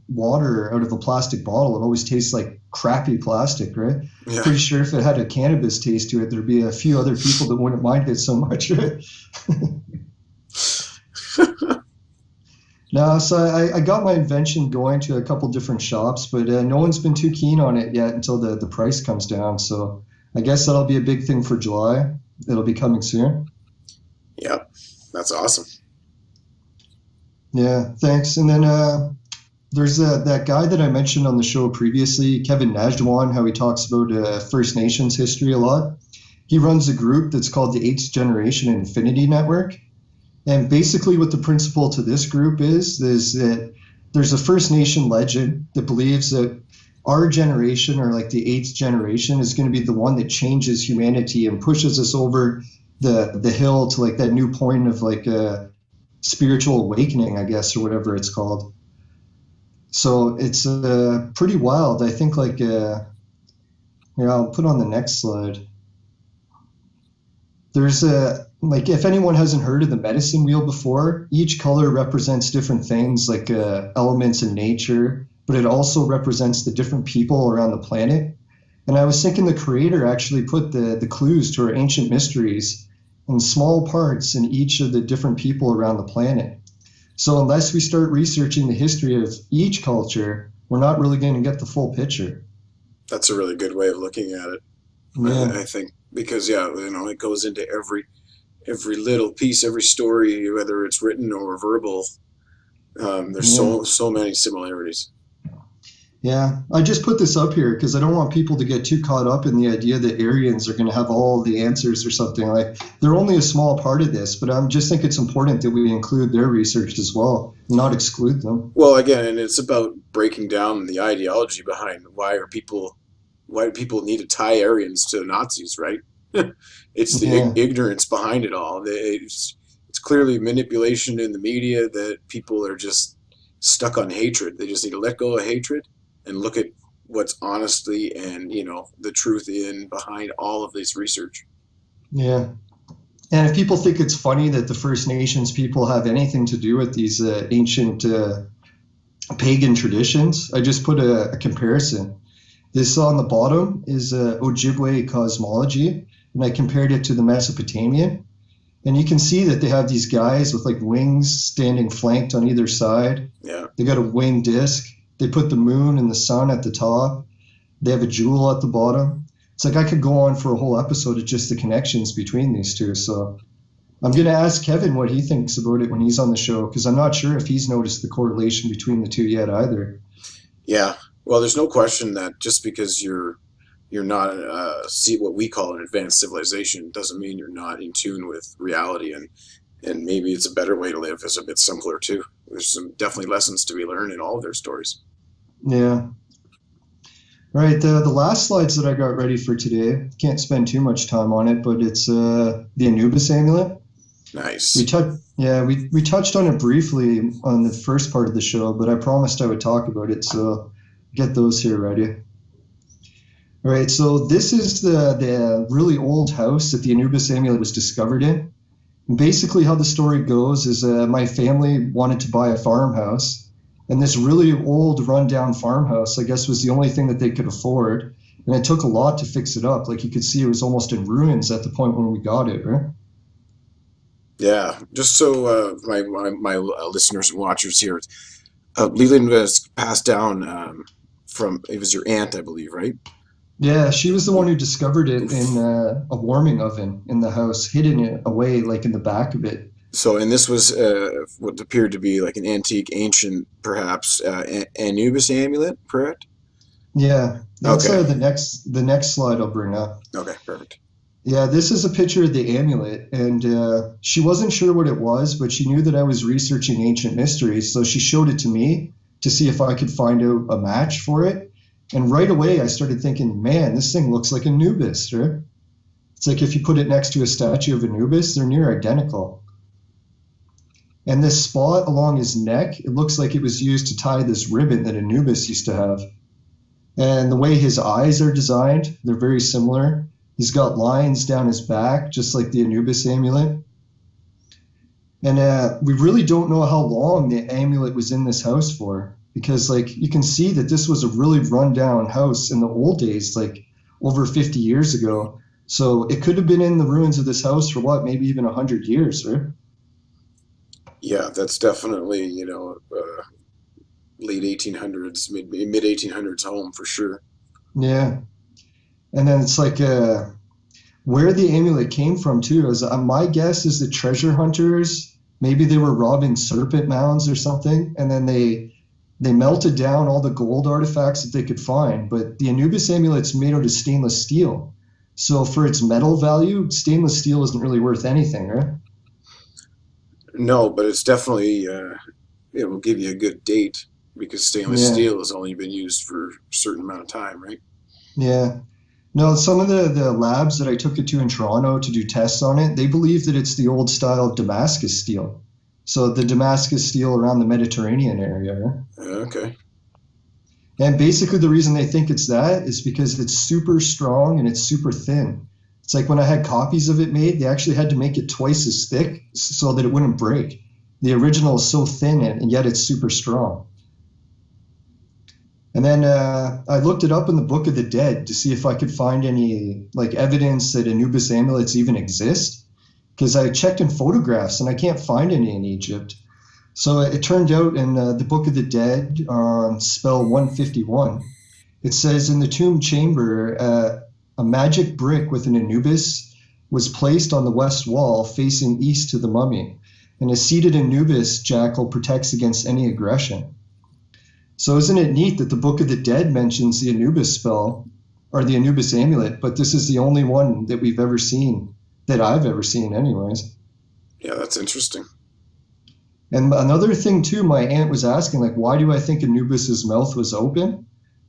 S2: water out of a plastic bottle, it always tastes like crappy plastic, right?
S1: Yeah.
S2: Pretty sure if it had a cannabis taste to it, there'd be a few other people that wouldn't mind it so much, right? No, so I got my invention going to a couple different shops, but no one's been too keen on it yet until the price comes down. So I guess that'll be a big thing for July. It'll be coming soon.
S1: Yep. That's awesome.
S2: Yeah, thanks. And then there's that guy that I mentioned on the show previously, Kevin Najwan, how he talks about First Nations history a lot. He runs a group that's called the Eighth Generation Infinity Network. And basically what the principle to this group is that there's a First Nation legend that believes that our generation, or like the eighth generation, is going to be the one that changes humanity and pushes us over the hill to like that new point of like a spiritual awakening, I guess, or whatever it's called. So it's pretty wild. I think like, here, I'll put on the next slide. There's like if anyone hasn't heard of the medicine wheel before, each color represents different things like elements in nature, but it also represents the different people around the planet. And I was thinking the creator actually put the clues to our ancient mysteries in small parts in each of the different people around the planet. So unless we start researching the history of each culture, we're not really going to get the full picture.
S1: That's a really good way of looking at it.
S2: Yeah.
S1: I think because it goes into every little piece, every story, whether it's written or verbal. There's
S2: Yeah.
S1: so many similarities.
S2: Yeah, I just put this up here because I don't want people to get too caught up in the idea that Aryans are going to have all the answers or something. Like they're only a small part of this, but I just think it's important that we include their research as well, not exclude them.
S1: Well, again, and it's about breaking down the ideology behind why do people need to tie Aryans to Nazis, right? It's the
S2: Yeah,
S1: ignorance behind it all. It's clearly manipulation in the media that people are just stuck on hatred. They just need to let go of hatred and look at what's honestly and the truth in behind all of this research.
S2: yeah. And if people think it's funny that the First Nations people have anything to do with these ancient pagan traditions, I just put a comparison. This on the bottom is Ojibwe cosmology, and I compared it to the Mesopotamian. And you can see that they have these guys with like wings standing flanked on either side.
S1: Yeah.
S2: They got a winged disc. They put the moon and the sun at the top. They have a jewel at the bottom. It's like I could go on for a whole episode of just the connections between these two. So I'm going to ask Kevin what he thinks about it when he's on the show, because I'm not sure if he's noticed the correlation between the two yet either.
S1: Yeah. Well, there's no question that just because you're not see what we call an advanced civilization doesn't mean you're not in tune with reality, and maybe it's a better way to live. It's a bit simpler too. There's some definitely lessons to be learned in all of their stories.
S2: Yeah. All right. The last slides that I got ready for today, can't spend too much time on it, but it's the Anubis amulet.
S1: Nice.
S2: We touched on it briefly on the first part of the show, but I promised I would talk about it, so get those here ready. All right, so this is the really old house that the Anubis amulet was discovered in. And basically how the story goes is my family wanted to buy a farmhouse, and this really old rundown farmhouse, I guess, was the only thing that they could afford. And it took a lot to fix it up. Like you could see it was almost in ruins at the point when we got it, right?
S1: Yeah. Just so my listeners and watchers here, Leland was passed down from, it was your aunt, I believe, right?
S2: Yeah, she was the one who discovered it in a warming oven in the house, hidden it away like in the back of it.
S1: So, and this was what appeared to be like an antique, ancient, perhaps Anubis amulet, correct?
S2: Yeah, that's
S1: Okay.
S2: the next slide I'll bring up.
S1: Okay, perfect.
S2: Yeah, this is a picture of the amulet, and she wasn't sure what it was, but she knew that I was researching ancient mysteries, so she showed it to me to see if I could find out a match for it. And right away, I started thinking, man, this thing looks like Anubis, right? It's like if you put it next to a statue of Anubis, they're near identical. And this spot along his neck, it looks like it was used to tie this ribbon that Anubis used to have. And the way his eyes are designed, they're very similar. He's got lines down his back, just like the Anubis amulet. And we really don't know how long the amulet was in this house for, because like you can see that this was a really rundown house in the old days, like over 50 years ago. So it could have been in the ruins of this house for what, maybe even 100 years, right?
S1: Yeah, that's definitely, late 1800s, mid 1800s home for sure.
S2: Yeah. And then it's like where the amulet came from too is my guess is the treasure hunters, maybe they were robbing serpent mounds or something, and then they melted down all the gold artifacts that they could find. But the Anubis amulet's made out of stainless steel, so for its metal value, stainless steel isn't really worth anything, right?
S1: No, but it's definitely it will give you a good date because stainless
S2: Yeah,
S1: steel has only been used for a certain amount of time, right?
S2: yeah. No, some of the labs that I took it to in Toronto to do tests on it, they believe that it's the old style Damascus steel. So the Damascus steel around the Mediterranean area, right?
S1: Okay.
S2: And basically, the reason they think it's that is because it's super strong and it's super thin. It's like when I had copies of it made, they actually had to make it twice as thick so that it wouldn't break. The original is so thin and yet it's super strong. And then I looked it up in the Book of the Dead to see if I could find any like evidence that Anubis amulets even exist. Because I checked in photographs and I can't find any in Egypt. So it turned out in the Book of the Dead on spell 151, it says in the tomb chamber, a magic brick with an Anubis was placed on the west wall facing east to the mummy, and a seated Anubis jackal protects against any aggression. So isn't it neat that the Book of the Dead mentions the Anubis spell, or the Anubis amulet, but this is the only one that we've ever seen, that I've ever seen anyways.
S1: Yeah, that's interesting.
S2: And another thing too, my aunt was asking, like, why do I think Anubis's mouth was open?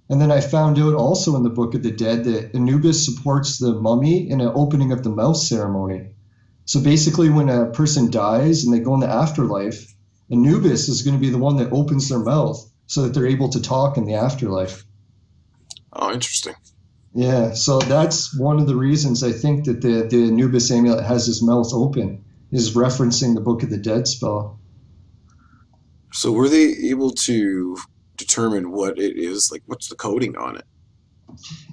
S2: And then I found out also in the Book of the Dead that Anubis supports the mummy in an opening of the mouth ceremony. So basically, when a person dies and they go in the afterlife, Anubis is going to be the one that opens their mouth so that they're able to talk in the afterlife.
S1: Oh, interesting.
S2: Yeah, so that's one of the reasons I think that the Anubis amulet has his mouth open, is referencing the Book of the Dead spell.
S1: So were they able to determine what it is? Like, what's the coating on it?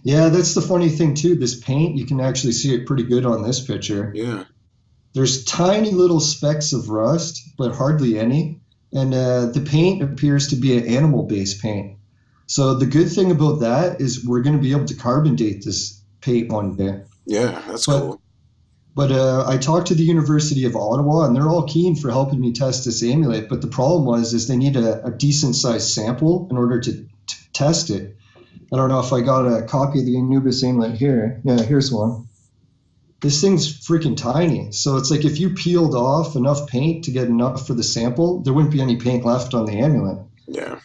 S2: Yeah, that's the funny thing too. This paint, you can actually see it pretty good on this picture.
S1: Yeah.
S2: There's tiny little specks of rust, but hardly any. And the paint appears to be an animal-based paint. So the good thing about that is we're going to be able to carbon date this paint one day.
S1: Yeah, that's
S2: But
S1: cool.
S2: but I talked to the University of Ottawa, and they're all keen for helping me test this amulet. But the problem is they need a decent sized sample in order to test it. I don't know if I got a copy of the Anubis amulet here. Yeah, here's one. This thing's freaking tiny. So it's like if you peeled off enough paint to get enough for the sample, there wouldn't be any paint left on the amulet.
S1: Yeah.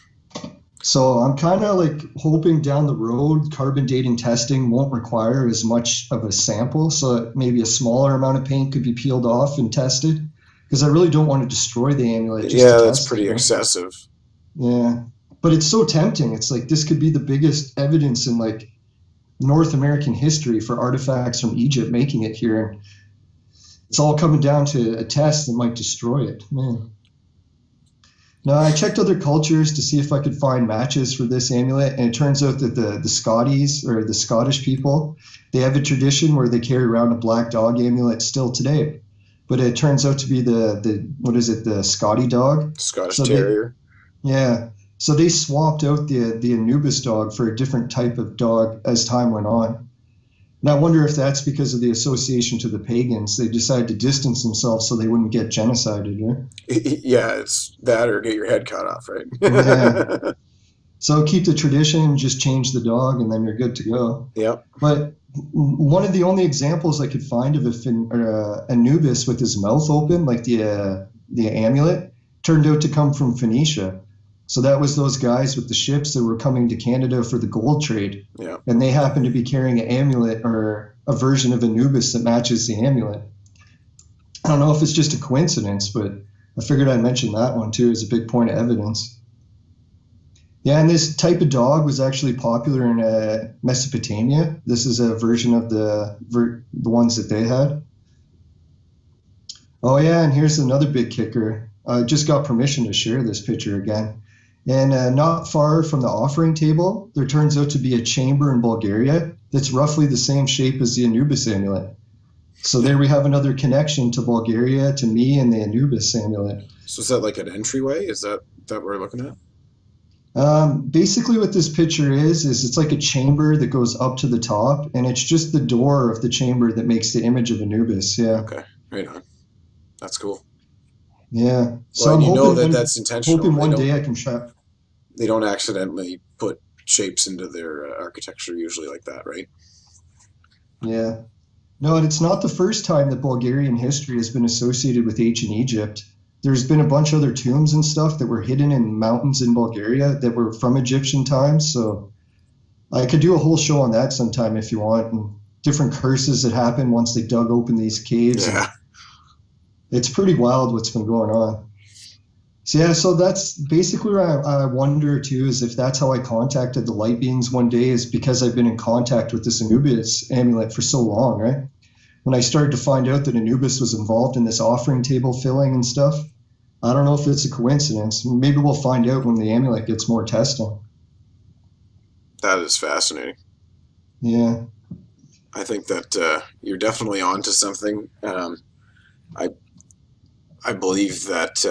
S2: So I'm kind of like hoping down the road, carbon dating testing won't require as much of a sample. So maybe a smaller amount of paint could be peeled off and tested. Because I really don't want to destroy the amulet just
S1: Yeah,
S2: to
S1: that's
S2: test
S1: pretty
S2: it.
S1: excessive.
S2: Yeah. But it's so tempting. It's like this could be the biggest evidence in like North American history for artifacts from Egypt making it here. And it's all coming down to a test that might destroy it. Man. Now, I checked other cultures to see if I could find matches for this amulet, and it turns out that the Scotties, or the Scottish people, they have a tradition where they carry around a black dog amulet still today. But it turns out to be the Scotty dog.
S1: Scottish
S2: So
S1: Terrier.
S2: yeah. So they swapped out the Anubis dog for a different type of dog as time went on. And I wonder if that's because of the association to the pagans. They decided to distance themselves so they wouldn't get genocided, right?
S1: Yeah, it's that or get your head cut off,
S2: Yeah.
S1: right?
S2: So keep the tradition, just change the dog, and then you're good to go.
S1: Yep.
S2: But one of the only examples I could find of Anubis with his mouth open, like the amulet, turned out to come from Phoenicia. So that was those guys with the ships that were coming to Canada for the gold trade.
S1: Yeah.
S2: And they happened to be carrying an amulet or a version of Anubis that matches the amulet. I don't know if it's just a coincidence, but I figured I'd mention that one too as a big point of evidence. Yeah, and this type of dog was actually popular in Mesopotamia. This is a version of the ones that they had. Oh yeah, and here's another big kicker. I just got permission to share this picture again. And not far from the offering table, there turns out to be a chamber in Bulgaria that's roughly the same shape as the Anubis amulet. So there we have another connection to Bulgaria, to me, and the Anubis amulet.
S1: So is that like an entryway? Is that what we're looking at?
S2: Basically, what this picture is it's like a chamber that goes up to the top, and it's just the door of the chamber that makes the image of Anubis. Yeah.
S1: Okay, right on. That's cool.
S2: Yeah. So
S1: Well,
S2: I'm
S1: and you know
S2: hoping
S1: that
S2: one,
S1: that's intentional.
S2: hoping one day I can try.
S1: They don't accidentally put shapes into their architecture usually like that, right?
S2: Yeah. No, and it's not the first time that Bulgarian history has been associated with ancient Egypt. There's been a bunch of other tombs and stuff that were hidden in mountains in Bulgaria that were from Egyptian times. So I could do a whole show on that sometime if you want, and different curses that happened once they dug open these caves.
S1: Yeah.
S2: It's pretty wild what's been going on. So yeah, so that's basically what I wonder too, is if that's how I contacted the light beings one day, is because I've been in contact with this Anubis amulet for so long, right? When I started to find out that Anubis was involved in this offering table filling and stuff, I don't know if it's a coincidence. Maybe we'll find out when the amulet gets more testing.
S1: That is fascinating.
S2: Yeah.
S1: I think that you're definitely onto something. I I believe that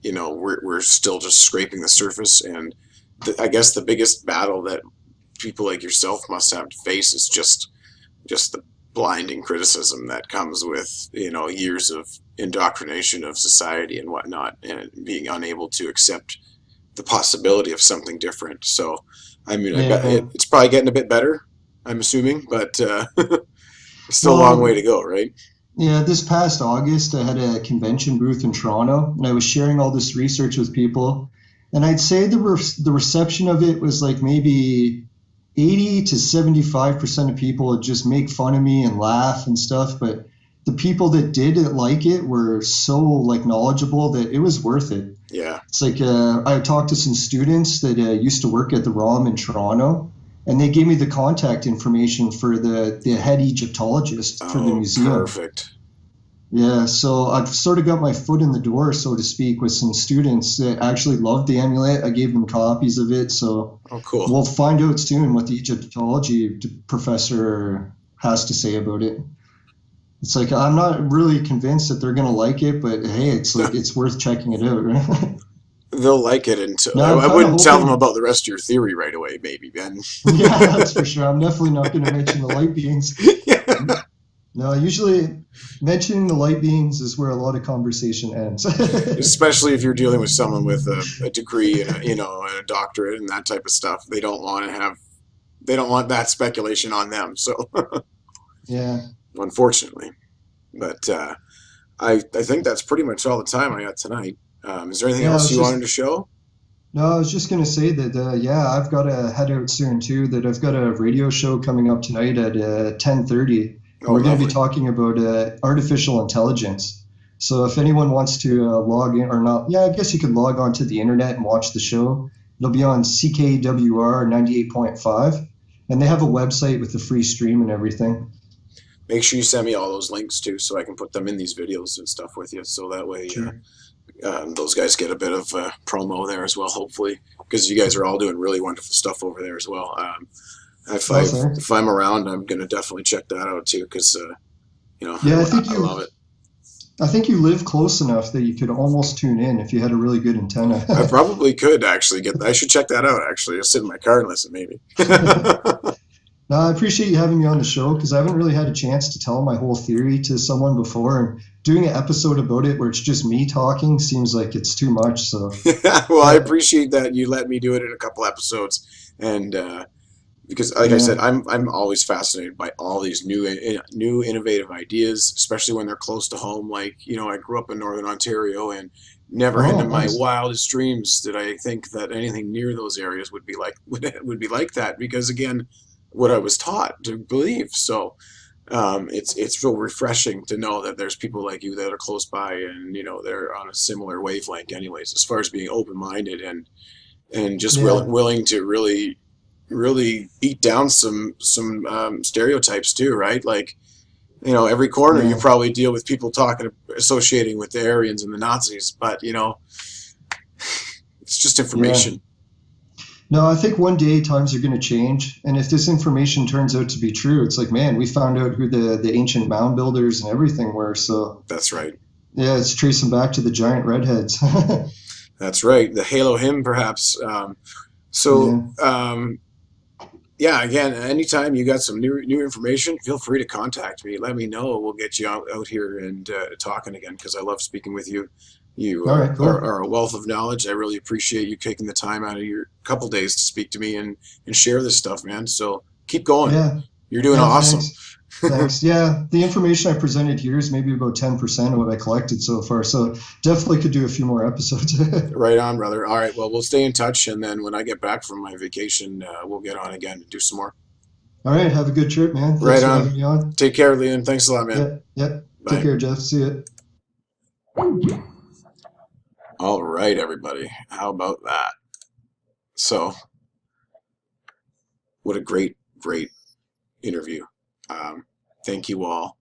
S1: we're still just scraping the surface, and I guess the biggest battle that people like yourself must have to face is just the blinding criticism that comes with years of indoctrination of society and whatnot, and being unable to accept the possibility of something different. So, I mean, it's probably getting a bit better, I'm assuming, but still a long way to go, right?
S2: Yeah, this past August, I had a convention booth in Toronto, and I was sharing all this research with people. And I'd say the reception of it was like maybe 80 to 75% of people would just make fun of me and laugh and stuff. But the people that did like it were so knowledgeable that it was worth it.
S1: Yeah.
S2: It's like I talked to some students that used to work at the ROM in Toronto, and they gave me the contact information for the head Egyptologist for the museum.
S1: Perfect.
S2: Yeah, so I've sort of got my foot in the door, so to speak, with some students that actually loved the amulet. I gave them copies of it, so
S1: cool.
S2: We'll find out soon what the Egyptology professor has to say about it. It's like, I'm not really convinced that they're going to like it, but hey, it's worth checking it out, right?
S1: They'll like it until
S2: No,
S1: I wouldn't tell them about the rest of your theory right away, maybe, Ben.
S2: Yeah, that's for sure. I'm definitely not going to mention the light beings.
S1: Yeah.
S2: No, usually mentioning the light beings is where a lot of conversation ends.
S1: Especially if you're dealing with someone with a degree and a doctorate and that type of stuff. They don't want that speculation on them. So
S2: Yeah.
S1: Unfortunately, but I think that's pretty much all the time I got tonight. Is there anything else you wanted to show?
S2: No, I was just going to say that, I've got to head out soon too, that I've got a radio show coming up tonight at 10:30. We're going to be talking about artificial intelligence. So if anyone wants to log in or not, I guess you could log on to the internet and watch the show. It'll be on CKWR 98.5, and they have a website with the free stream and everything.
S1: Make sure you send me all those links too, so I can put them in these videos and stuff with you. So that way,
S2: Sure.
S1: Those guys get a bit of promo there as well, hopefully, because you guys are all doing really wonderful stuff over there as well. If I'm around, I'm going to definitely check that out too, because I love it.
S2: I think you live close enough that you could almost tune in if you had a really good antenna.
S1: I probably could actually I should check that out. Actually, I'll sit in my car and listen, maybe.
S2: No, I appreciate you having me on the show, because I haven't really had a chance to tell my whole theory to someone before, and doing an episode about it where it's just me talking seems like it's too much. So,
S1: well, I appreciate that you let me do it in a couple episodes, and because, like I said, I'm always fascinated by all these new innovative ideas, especially when they're close to home. Like, I grew up in Northern Ontario, and never in my wildest dreams did I think that anything near those areas would be like that, because again, what I was taught to believe. So It's real refreshing to know that there's people like you that are close by, and they're on a similar wavelength, anyways, as far as being open minded and just
S2: Yeah,
S1: willing to really beat down some stereotypes too, right? Like, every corner you
S2: yeah,
S1: probably deal with people talking, associating with the Aryans and the Nazis, but it's just
S2: yeah.
S1: information.
S2: No, I think one day times are going to change, and if this information turns out to be true, it's like, man, we found out who the ancient mound builders and everything were. So
S1: That's right.
S2: yeah, it's tracing back to the giant redheads.
S1: That's right. The Halo hymn, perhaps. So,
S2: Yeah.
S1: yeah, again, anytime you got some new information, feel free to contact me. Let me know. We'll get you out here and talking again, because I love speaking with you. You
S2: All
S1: are,
S2: right.
S1: are,
S2: Cool.
S1: are a wealth of knowledge. I really appreciate you taking the time out of your couple days to speak to me and share this stuff, man. So keep going.
S2: Yeah.
S1: You're doing
S2: Yeah.
S1: awesome.
S2: Thanks. Thanks. Yeah, the information I presented here is maybe about 10% of what I collected so far. So definitely could do a few more episodes.
S1: Right on, brother. All right. Well, we'll stay in touch, and then when I get back from my vacation, we'll get on again and do some more.
S2: All right. Have a good trip, man.
S1: Right
S2: Thanks for
S1: on.
S2: having me on.
S1: Take care, Leland. Thanks a lot, man.
S2: Yeah. Yeah. Take
S1: Bye.
S2: care, Jeff. See you.
S1: All right, everybody. How about that? So, what a great interview. Thank you all